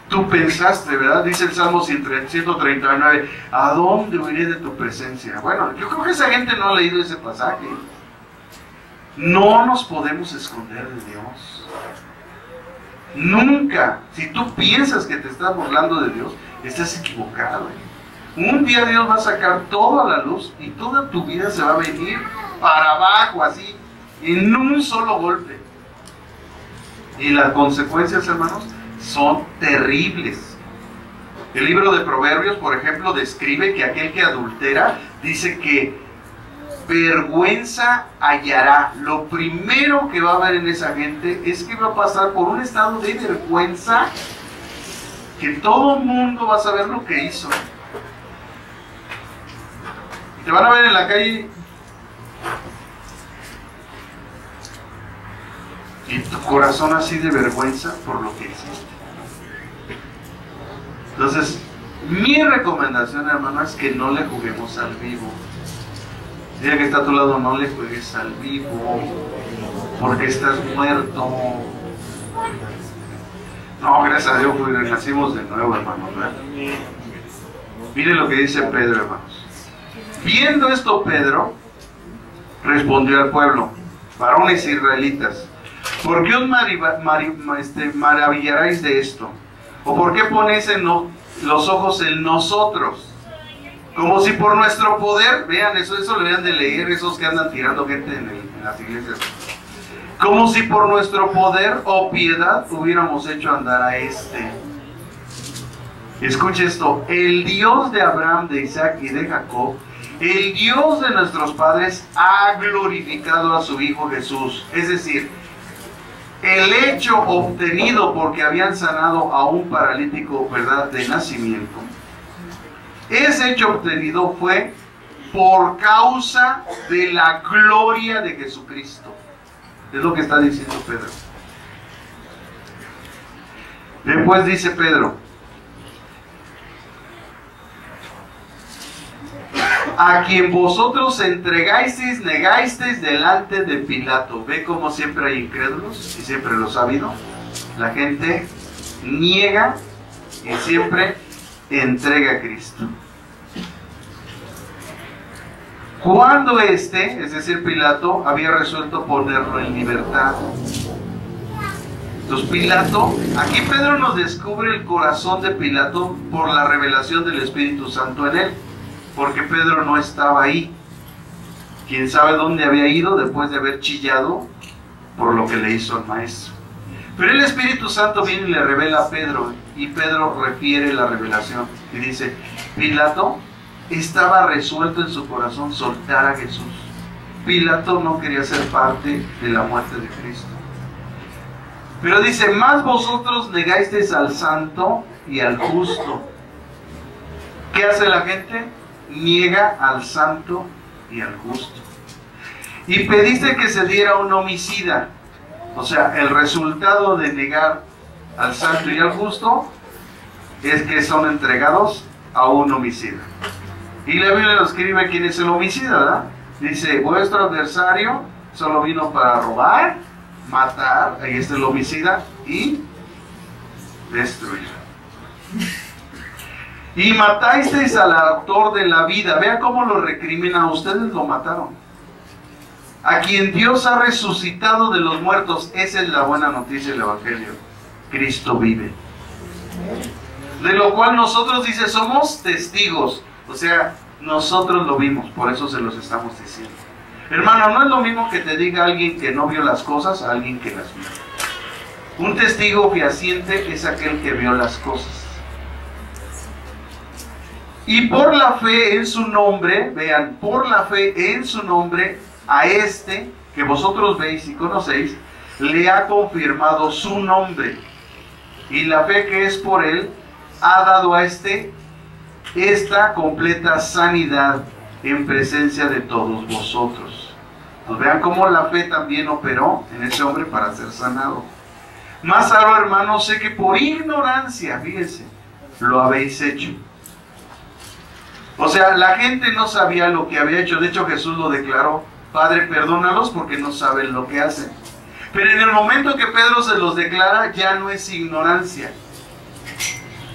Tú pensaste, ¿verdad? Dice el Salmo 139, ¿a dónde huiré de tu presencia? Bueno, yo creo que esa gente no ha leído ese pasaje. No nos podemos esconder de Dios. Nunca. Si tú piensas que te estás burlando de Dios, estás equivocado. Un día Dios va a sacar todo a la luz y toda tu vida se va a venir para abajo, así, en un solo golpe. Y las consecuencias, hermanos, son terribles. El libro de Proverbios, por ejemplo, describe que aquel que adultera dice que vergüenza hallará. Lo primero que va a haber en esa gente es que va a pasar por un estado de vergüenza, que todo el mundo va a saber lo que hizo. Te van a ver en la calle y tu corazón así de vergüenza por lo que hiciste. Entonces, mi recomendación, hermano, es que no le juguemos al vivo. Dile que está a tu lado, no le juegues al vivo, porque estás muerto. No, gracias a Dios, pues nacimos de nuevo, hermano, ¿verdad? Mire lo que dice Pedro, hermanos. Viendo esto, Pedro respondió al pueblo: varones israelitas, ¿por qué os maravillaréis de esto? ¿O por qué ponéis los ojos en nosotros? Como si por nuestro poder, vean, eso lo deberían de leer esos que andan tirando gente en las iglesias. Como si por nuestro poder o piedad hubiéramos hecho andar a este. Escuche esto: el Dios de Abraham, de Isaac y de Jacob, el Dios de nuestros padres, ha glorificado a su Hijo Jesús. Es decir, el hecho obtenido porque habían sanado a un paralítico, ¿verdad?, de nacimiento. Ese hecho obtenido fue por causa de la gloria de Jesucristo. Es lo que está diciendo Pedro. Después dice Pedro: a quien vosotros entregasteis, negasteis delante de Pilato. ¿Ve cómo siempre hay incrédulos? Y siempre los ha habido. La gente niega y siempre entrega a Cristo. Cuando es decir Pilato, había resuelto ponerlo en libertad. Entonces Pilato, aquí Pedro nos descubre el corazón de Pilato por la revelación del Espíritu Santo en él, porque Pedro no estaba ahí. Quién sabe dónde había ido después de haber chillado por lo que le hizo al maestro. Pero el Espíritu Santo viene y le revela a Pedro, y Pedro refiere la revelación y dice: Pilato estaba resuelto en su corazón soltar a Jesús. Pilato no quería ser parte de la muerte de Cristo. Pero dice: más vosotros negasteis al santo y al justo. ¿Qué hace la gente? Niega al santo y al justo. Y pediste que se diera un homicida. O sea, el resultado de negar al santo y al justo es que son entregados a un homicida. Y la Biblia nos escribe quién es el homicida, ¿verdad? Dice: vuestro adversario solo vino para robar, matar, ahí está el homicida, y destruir. Y matasteis al autor de la vida. Vean cómo lo recriminan: ustedes lo mataron. A quien Dios ha resucitado de los muertos. Esa es la buena noticia del Evangelio. Cristo vive. De lo cual nosotros, dice, somos testigos. O sea, nosotros lo vimos, por eso se los estamos diciendo. Hermano, no es lo mismo que te diga alguien que no vio las cosas a alguien que las vio. Un testigo fehaciente es aquel que vio las cosas. Y por la fe en su nombre, vean, por la fe en su nombre, a este que vosotros veis y conocéis, le ha confirmado su nombre. Y la fe que es por él ha dado a esta completa sanidad en presencia de todos vosotros. Pues vean cómo la fe también operó en ese hombre para ser sanado. Más ahora, hermanos, sé que por ignorancia, fíjense, lo habéis hecho. O sea, la gente no sabía lo que había hecho. De hecho, Jesús lo declaró: Padre, perdónalos porque no saben lo que hacen. Pero en el momento que Pedro se los declara, ya no es ignorancia.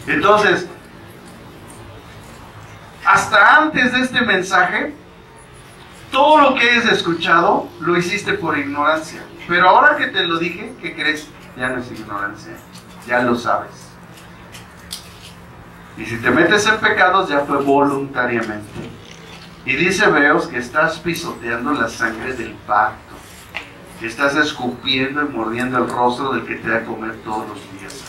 Entonces, hasta antes de este mensaje, todo lo que hayas escuchado, lo hiciste por ignorancia. Pero ahora que te lo dije, ¿qué crees? Ya no es ignorancia, ya lo sabes. Y si te metes en pecados, ya fue voluntariamente. Y dice Hebreos que estás pisoteando la sangre del pacto, que estás escupiendo y mordiendo el rostro del que te da a comer todos los días.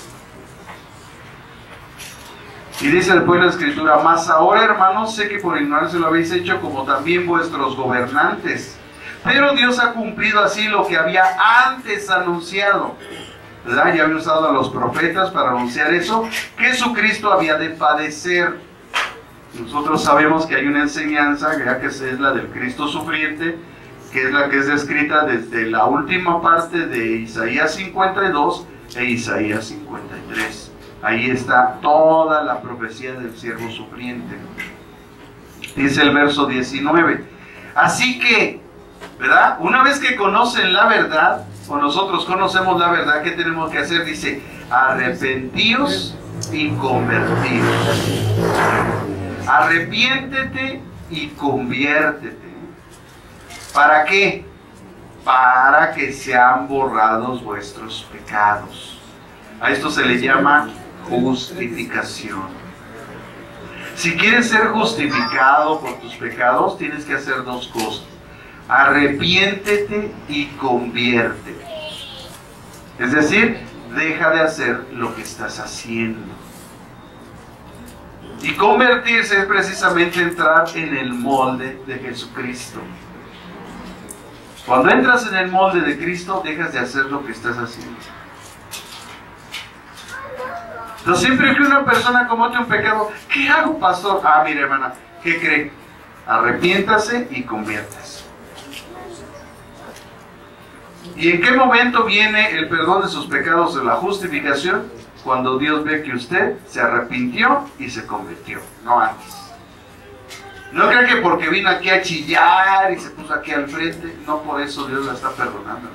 Y dice después la Escritura: mas ahora, hermanos, sé que por ignorancia lo habéis hecho, como también vuestros gobernantes. Pero Dios ha cumplido así lo que había antes anunciado, ¿verdad? Ya había usado a los profetas para anunciar eso, que Jesucristo había de padecer. Nosotros sabemos que hay una enseñanza, ya que es la del Cristo sufriente, que es la que es descrita desde la última parte de Isaías 52 e Isaías 53. Ahí está toda la profecía del siervo sufriente. Dice el verso 19. Así que, ¿verdad? Una vez que conocen la verdad, o nosotros conocemos la verdad, ¿qué tenemos que hacer? Dice: arrepentíos y convertíos. Arrepiéntete y conviértete. ¿Para qué? Para que sean borrados vuestros pecados. A esto se le llama justificación. Si quieres ser justificado por tus pecados, tienes que hacer dos cosas: arrepiéntete y conviértete. Es decir, deja de hacer lo que estás haciendo. Y convertirse es precisamente entrar en el molde de Jesucristo. Cuando entras en el molde de Cristo, dejas de hacer lo que estás haciendo. Entonces, siempre que una persona comete un pecado, ¿qué hago, pastor? Ah, mire, hermana, ¿qué cree? Arrepiéntase y conviértase. ¿Y en qué momento viene el perdón de sus pecados de la justificación? Cuando Dios ve que usted se arrepintió y se convirtió, no antes. No crea que porque vino aquí a chillar y se puso aquí al frente, no por eso Dios la está perdonando.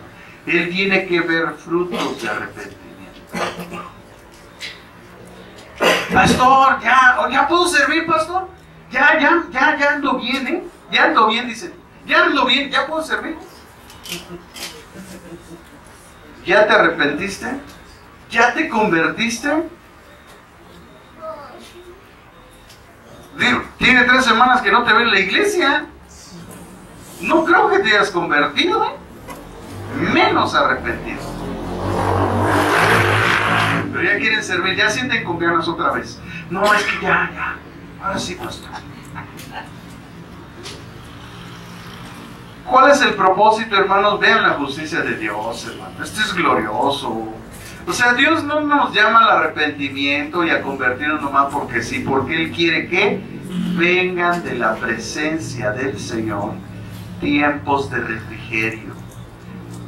Él tiene que ver frutos de arrepentimiento. Pastor, ya puedo servir, pastor. Ya ando bien, ¿eh? Ya ando bien, dice. Ya ando bien, ya puedo servir. ¿Ya te arrepentiste? ¿Ya te convertiste? Digo, tiene 3 semanas que no te ve en la iglesia. No creo que te hayas convertido, ¿eh? Menos arrepentido. Pero ya quieren servir, ya sienten con ganas otra vez. No, es que ya. Ahora sí, pastor. ¿Cuál es el propósito, hermanos? Vean la justicia de Dios, hermanos. Esto es glorioso. O sea, Dios no nos llama al arrepentimiento y a convertirnos nomás porque sí, porque Él quiere que vengan de la presencia del Señor tiempos de refrigerio,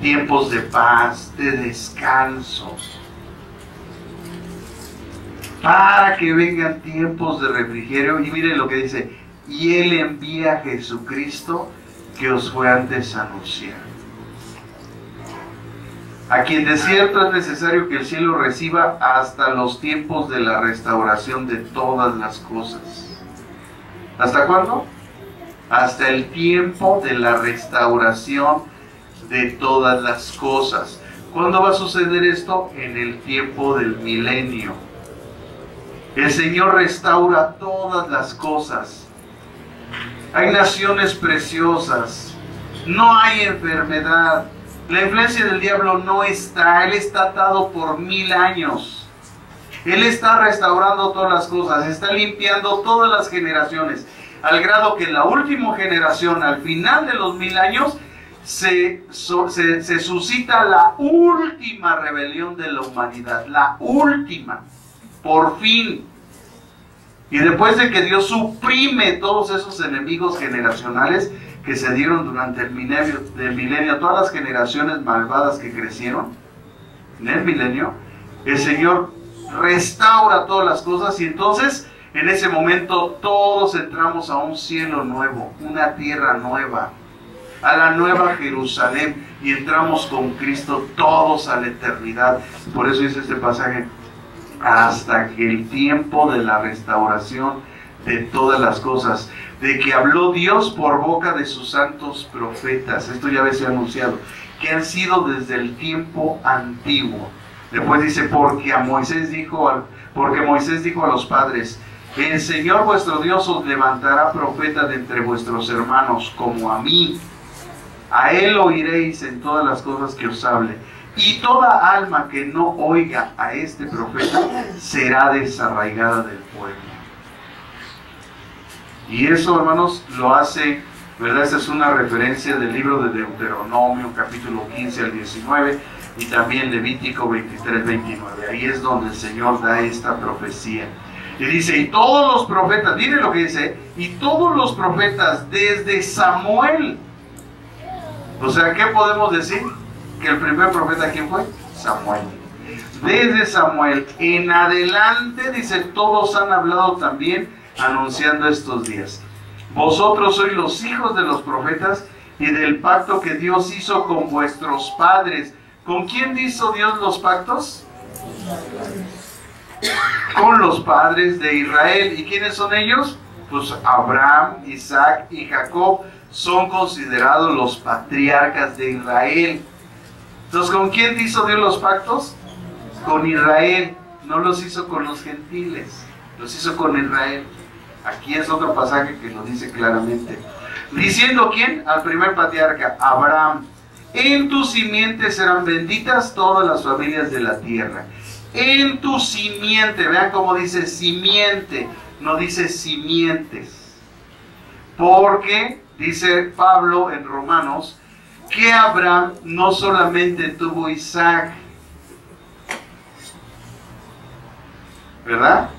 tiempos de paz, de descanso. Para que vengan tiempos de refrigerio. Y miren lo que dice: y Él envía a Jesucristo, que os fue antes anunciado, a quien de cierto es necesario que el cielo reciba hasta los tiempos de la restauración de todas las cosas. ¿Hasta cuándo? Hasta el tiempo de la restauración de todas las cosas. ¿Cuándo va a suceder esto? En el tiempo del milenio. El Señor restaura todas las cosas. Hay naciones preciosas. No hay enfermedad. La influencia del diablo no está. Él está atado por 1000 años. Él está restaurando todas las cosas. Está limpiando todas las generaciones. Al grado que en la última generación, al final de los 1000 años, se suscita la última rebelión de la humanidad. La última. Por fin. Y después de que Dios suprime todos esos enemigos generacionales que se dieron durante el milenio, todas las generaciones malvadas que crecieron en el milenio, el Señor restaura todas las cosas, y entonces en ese momento todos entramos a un cielo nuevo, una tierra nueva, a la nueva Jerusalén, y entramos con Cristo todos a la eternidad. Por eso dice este pasaje: hasta que el tiempo de la restauración de todas las cosas, de que habló Dios por boca de sus santos profetas. Esto ya había sido anunciado, que han sido desde el tiempo antiguo. Después dice: porque Moisés dijo a los padres: el Señor vuestro Dios os levantará profeta de entre vuestros hermanos, como a mí. A él oiréis en todas las cosas que os hable, y toda alma que no oiga a este profeta será desarraigada del pueblo. Y eso, hermanos, lo hace, ¿verdad? Esta es una referencia del libro de Deuteronomio, capítulo 15 al 19, y también Levítico 23, 29. Ahí es donde el Señor da esta profecía. Y dice, y todos los profetas, miren lo que dice, y todos los profetas desde Samuel. O sea, ¿qué podemos decir? Que el primer profeta, ¿quién fue? Samuel. Desde Samuel en adelante, dice, todos han hablado también anunciando estos días. Vosotros sois los hijos de los profetas y del pacto que Dios hizo con vuestros padres. ¿Con quién hizo Dios los pactos? Con los padres de Israel. ¿Y quiénes son ellos? Pues Abraham, Isaac y Jacob son considerados los patriarcas de Israel. Entonces, ¿con quién hizo Dios los pactos? Con Israel. No los hizo con los gentiles, los hizo con Israel. Aquí es otro pasaje que lo dice claramente. Diciendo, ¿quién? Al primer patriarca, Abraham. En tu simiente serán benditas todas las familias de la tierra. En tu simiente, vean cómo dice simiente, no dice simientes. Porque, dice Pablo en Romanos, que Abraham no solamente tuvo Isaac, ¿verdad?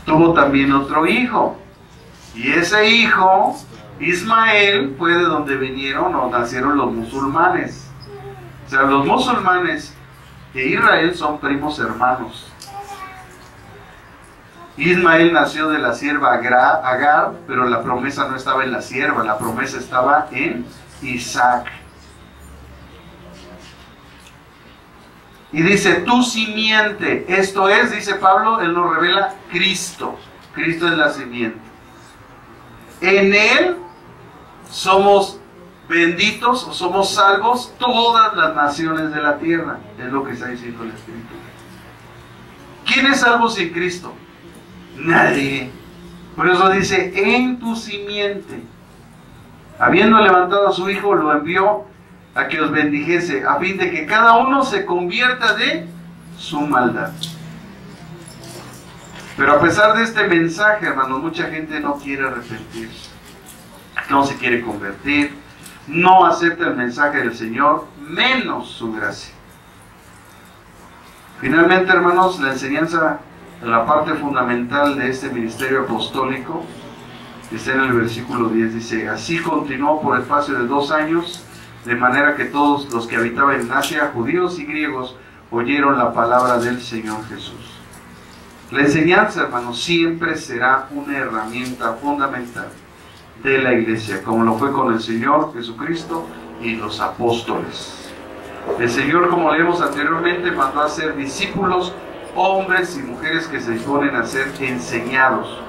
Tuvo también otro hijo. Y ese hijo, Ismael, fue de donde vinieron o nacieron los musulmanes. O sea, los musulmanes de Israel son primos hermanos. Ismael nació de la sierva Agar, pero la promesa no estaba en la sierva, la promesa estaba en Isaac. Y dice, tu simiente, esto es, dice Pablo, él nos revela Cristo. Cristo es la simiente. En él somos benditos, o somos salvos todas las naciones de la tierra. Es lo que está diciendo el Espíritu. ¿Quién es salvo sin Cristo? Nadie. Por eso dice, en tu simiente. Habiendo levantado a su hijo, lo envió a que os bendijese, a fin de que cada uno se convierta de su maldad. Pero a pesar de este mensaje, hermanos, mucha gente no quiere arrepentirse, no se quiere convertir, no acepta el mensaje del Señor, menos su gracia. Finalmente, hermanos, la enseñanza, la parte fundamental de este ministerio apostólico, está en el versículo 10, dice, así continuó por espacio de 2 años, de manera que todos los que habitaban en Asia, judíos y griegos, oyeron la palabra del Señor Jesús. La enseñanza, hermanos, siempre será una herramienta fundamental de la iglesia, como lo fue con el Señor Jesucristo y los apóstoles. El Señor, como leemos anteriormente, mandó a ser discípulos, hombres y mujeres que se disponen a ser enseñados.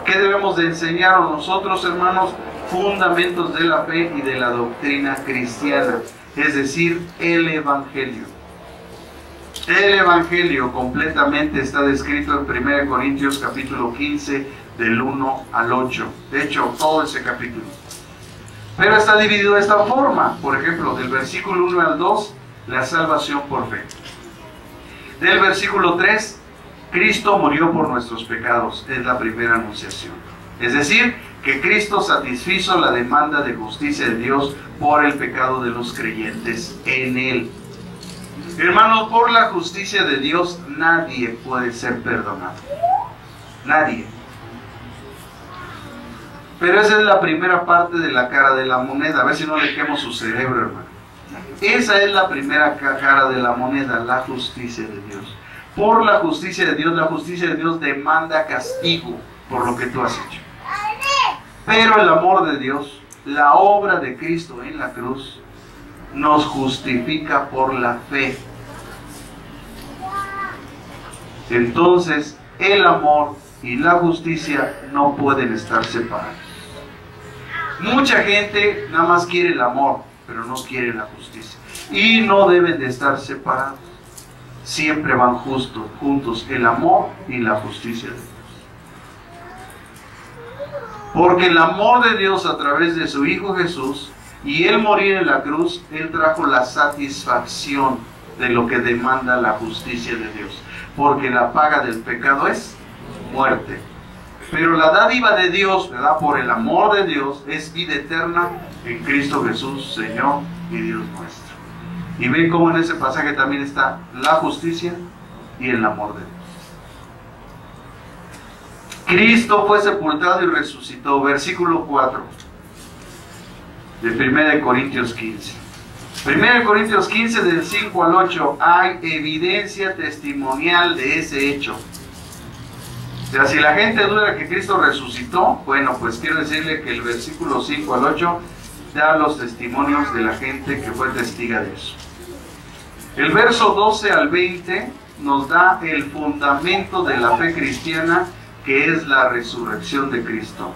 ¿Qué debemos de enseñar a nosotros, hermanos? Fundamentos de la fe y de la doctrina cristiana, es decir, el Evangelio. El Evangelio completamente está descrito en 1 Corintios capítulo 15, del 1 al 8. De hecho, todo ese capítulo. Pero está dividido de esta forma. Por ejemplo, del versículo 1 al 2, la salvación por fe. Del versículo 3, Cristo murió por nuestros pecados. Es la primera anunciación. Es decir, que Cristo satisfizo la demanda de justicia de Dios por el pecado de los creyentes en Él. Hermanos, por la justicia de Dios nadie puede ser perdonado. Nadie. Pero esa es la primera parte de la cara de la moneda. A ver si no le quemo su cerebro, hermano. Esa es la primera cara de la moneda, la justicia de Dios. Por la justicia de Dios demanda castigo por lo que tú has hecho. Pero el amor de Dios, la obra de Cristo en la cruz, nos justifica por la fe. Entonces, el amor y la justicia no pueden estar separados. Mucha gente nada más quiere el amor, pero no quiere la justicia. Y no deben de estar separados. Siempre van juntos el amor y la justicia de Dios. Porque el amor de Dios a través de su Hijo Jesús y Él morir en la cruz, Él trajo la satisfacción de lo que demanda la justicia de Dios. Porque la paga del pecado es muerte. Pero la dádiva de Dios, ¿verdad? Por el amor de Dios, es vida eterna en Cristo Jesús, Señor y Dios nuestro. Y ven cómo en ese pasaje también está la justicia y el amor de Dios. Cristo fue sepultado y resucitó. Versículo 4 de 1 Corintios 15. 1 Corintios 15 del 5 al 8 hay evidencia testimonial de ese hecho. O sea, si la gente duda que Cristo resucitó, bueno, pues quiero decirle que el versículo 5 al 8 da los testimonios de la gente que fue testiga de eso. El verso 12 al 20 nos da el fundamento de la fe cristiana, que es la resurrección de Cristo.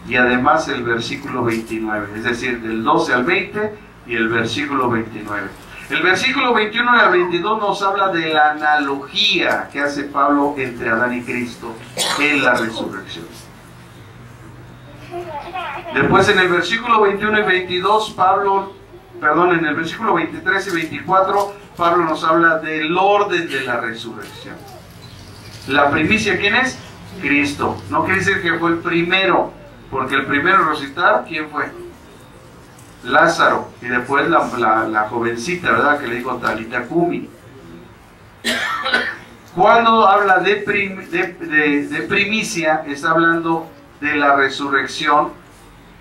Y además el versículo 29, es decir, del 12 al 20 y el versículo 29. El versículo 21 al 22 nos habla de la analogía que hace Pablo entre Adán y Cristo en la resurrección. Después en el versículo 21 y 22, en el versículo 23 y 24, Pablo nos habla del orden de la resurrección. La primicia, ¿quién es? Cristo. No quiere decir que fue el primero, porque el primero en resucitar, ¿quién fue? Lázaro. Y después la jovencita, ¿verdad? Que le dijo Talita Cumi. Cuando habla de primicia, está hablando de la resurrección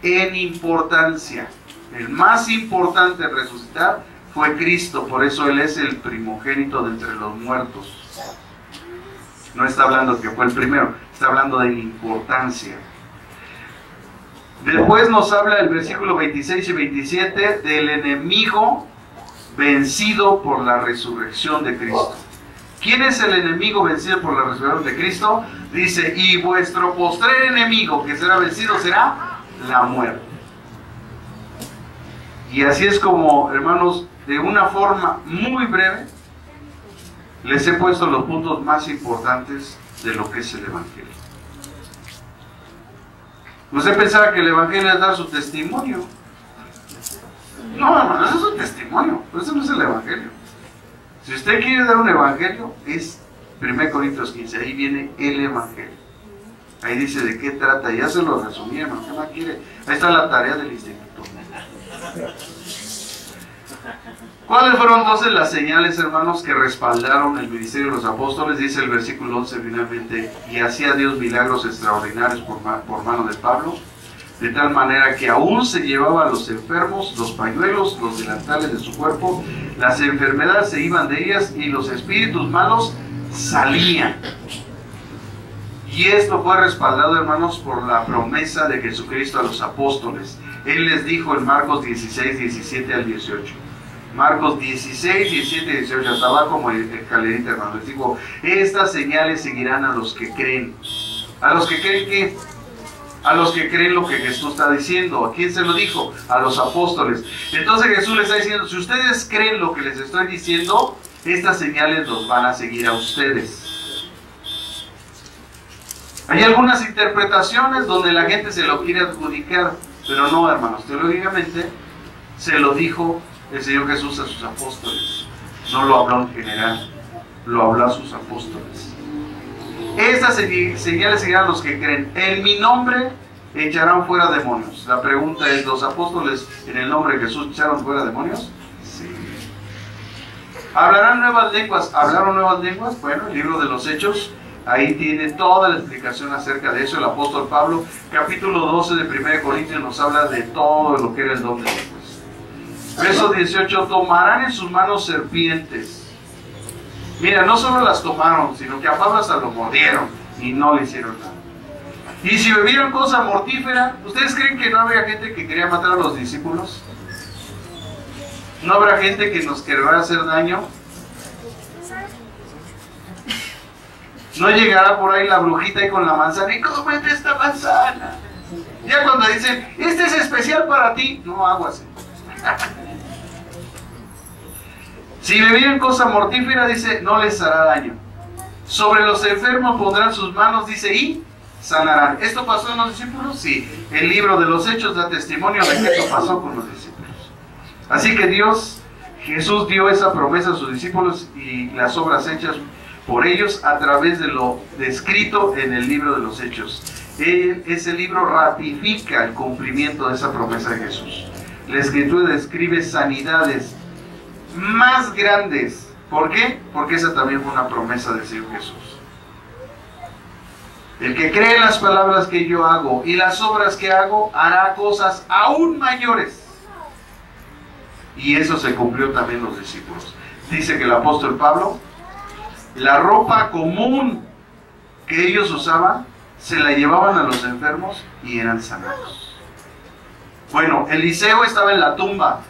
en importancia. El más importante en resucitar fue Cristo, por eso Él es el primogénito de entre los muertos. No está hablando que fue el primero, está hablando de la importancia. Después nos habla el versículo 26 y 27 del enemigo vencido por la resurrección de Cristo. ¿Quién es el enemigo vencido por la resurrección de Cristo? Dice, y vuestro postrer enemigo que será vencido será la muerte. Y así es como, hermanos, de una forma muy breve, les he puesto los puntos más importantes de lo que es el Evangelio. Usted pensaba que el Evangelio es dar su testimonio. No, hermano, eso es un testimonio, pero eso no es el Evangelio. Si usted quiere dar un Evangelio, es 1 Corintios 15, ahí viene el Evangelio. Ahí dice de qué trata, ya se lo resumí, hermano, ¿qué más quiere? Ahí está la tarea del instituto. ¿Cuáles fueron entonces las señales, hermanos, que respaldaron el ministerio de los apóstoles? Dice el versículo 11 finalmente, y hacía Dios milagros extraordinarios por mano de Pablo, de tal manera que aún se llevaba a los enfermos, los pañuelos, los delantales de su cuerpo, las enfermedades se iban de ellas y los espíritus malos salían. Y esto fue respaldado, hermanos, por la promesa de Jesucristo a los apóstoles. Él les dijo en Marcos 16, 17 al 18. Marcos 16, 17 y 18, hasta abajo como escalerita, hermano. Les digo, estas señales seguirán a los que creen. ¿A los que creen qué? A los que creen lo que Jesús está diciendo. ¿A quién se lo dijo? A los apóstoles. Entonces Jesús les está diciendo, si ustedes creen lo que les estoy diciendo, estas señales los van a seguir a ustedes. Hay algunas interpretaciones donde la gente se lo quiere adjudicar, pero no, hermanos, teológicamente se lo dijo el Señor Jesús a sus apóstoles. No lo habló en general, lo habló a sus apóstoles. Estas señales seguirán a los que creen. En mi nombre echarán fuera demonios. La pregunta es, ¿los apóstoles en el nombre de Jesús echaron fuera demonios? Sí. ¿Hablarán nuevas lenguas? ¿Hablaron nuevas lenguas? Bueno, el libro de los Hechos, ahí tiene toda la explicación acerca de eso. El apóstol Pablo, capítulo 12 de 1 Corintios, nos habla de todo lo que era el don de lenguas. Verso 18, tomarán en sus manos serpientes. Mira, no solo las tomaron, sino que a Pablo hasta lo mordieron y no le hicieron nada. Y si bebieron cosa mortífera, ¿ustedes creen que no habría gente que quería matar a los discípulos? ¿No habrá gente que nos querrá hacer daño? No llegará por ahí la brujita y con la manzana y cómete esta manzana. Ya cuando dicen, este es especial para ti, no, aguas. Si bebieran cosa mortífera, dice, no les hará daño. Sobre los enfermos pondrán sus manos, dice, y sanarán. ¿Esto pasó en los discípulos? Sí. El libro de los Hechos da testimonio de que esto pasó con los discípulos. Así que Jesús dio esa promesa a sus discípulos y las obras hechas por ellos a través de lo descrito en el libro de los Hechos. Ese libro ratifica el cumplimiento de esa promesa de Jesús. La Escritura describe sanidades más grandes. ¿Por qué? Porque esa también fue una promesa del Señor Jesús. El que cree en las palabras que yo hago y las obras que hago, hará cosas aún mayores. Y eso se cumplió también los discípulos. Dice que el apóstol Pablo, la ropa común que ellos usaban, se la llevaban a los enfermos y eran sanados. Bueno, Eliseo estaba en la tumba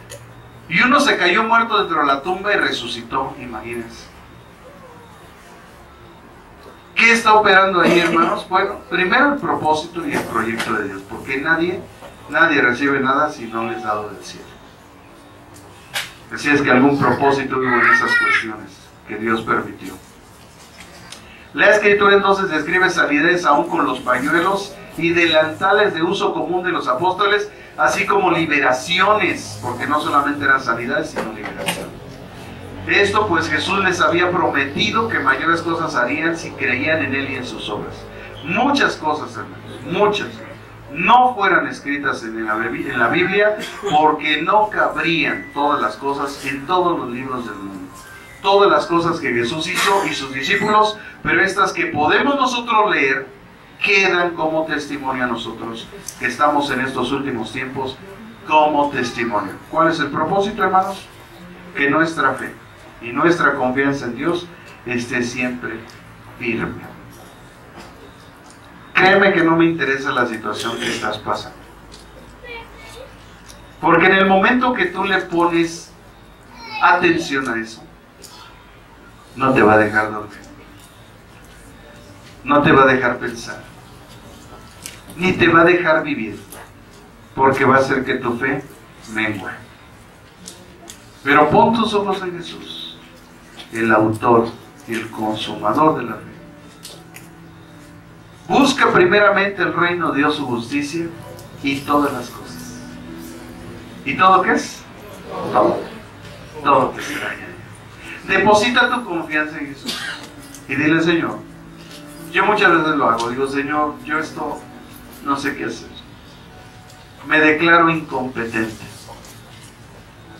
y uno se cayó muerto dentro de la tumba y resucitó, imagínense. ¿Qué está operando ahí, hermanos? Bueno, primero el propósito y el proyecto de Dios, porque nadie recibe nada si no les es dado del cielo. Así es que algún propósito hubo en esas cuestiones que Dios permitió. La Escritura entonces describe sanidades aún con los pañuelos y delantales de uso común de los apóstoles, así como liberaciones, porque no solamente eran sanidades, sino liberaciones. Esto pues Jesús les había prometido que mayores cosas harían si creían en Él y en sus obras. Muchas cosas, hermanos, muchas, no fueran escritas en la Biblia, porque no cabrían todas las cosas en todos los libros del mundo. Todas las cosas que Jesús hizo y sus discípulos, pero estas que podemos nosotros leer, quedan como testimonio a nosotros, que estamos en estos últimos tiempos, como testimonio. ¿Cuál es el propósito, hermanos? Que nuestra fe y nuestra confianza en Dios esté siempre firme. Créeme que no me interesa la situación que estás pasando, porque en el momento que tú le pones atención a eso, no te va a dejar dormir, no te va a dejar pensar, ni te va a dejar vivir, porque va a hacer que tu fe mengue. Pero pon tus ojos en Jesús, el autor y el consumador de la fe. Busca primeramente el reino de Dios, su justicia, y todas las cosas. ¿Y todo qué es? Todo te será añadido. Deposita tu confianza en Jesús y dile: Señor, yo muchas veces lo hago, digo: Señor, yo esto no sé qué hacer, me declaro incompetente,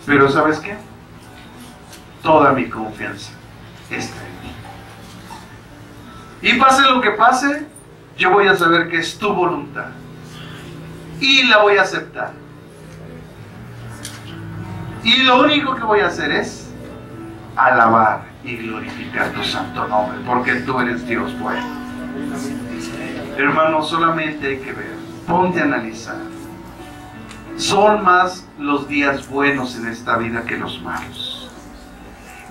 pero ¿sabes qué? Toda mi confianza está en ti, y pase lo que pase, yo voy a saber que es tu voluntad y la voy a aceptar, y lo único que voy a hacer es alabar y glorificar tu santo nombre, porque tú eres Dios bueno. Hermano, solamente hay que ver, ponte a analizar. Son más los días buenos en esta vida que los malos.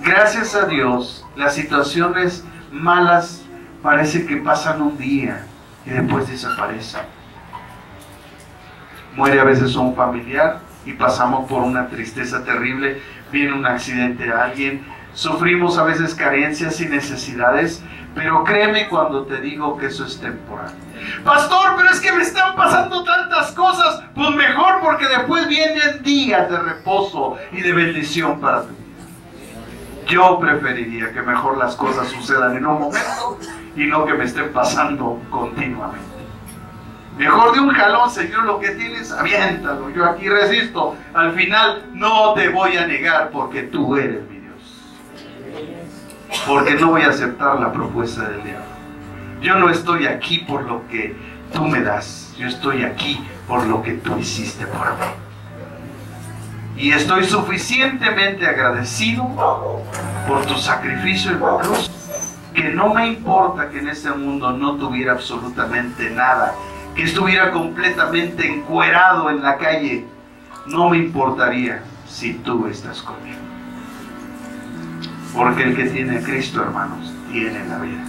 Gracias a Dios, las situaciones malas parece que pasan un día y después desaparecen. Muere a veces un familiar y pasamos por una tristeza terrible, viene un accidente a alguien, sufrimos a veces carencias y necesidades, pero créeme cuando te digo que eso es temporal. Pastor, pero es que me están pasando tantas cosas. Pues mejor, porque después vienen días de reposo y de bendición para tu vida. Yo preferiría que mejor las cosas sucedan en un momento y no que me estén pasando continuamente. Mejor de un jalón, Señor, lo que tienes, aviéntalo. Yo aquí resisto. Al final no te voy a negar, porque tú eres mi Dios. Porque no voy a aceptar la propuesta del diablo. Yo no estoy aquí por lo que tú me das. Yo estoy aquí por lo que tú hiciste por mí. Y estoy suficientemente agradecido por tu sacrificio en la cruz, que no me importa que en este mundo no tuviera absolutamente nada, que estuviera completamente encuerado en la calle. No me importaría si tú estás conmigo. Porque el que tiene a Cristo, hermanos, tiene la vida.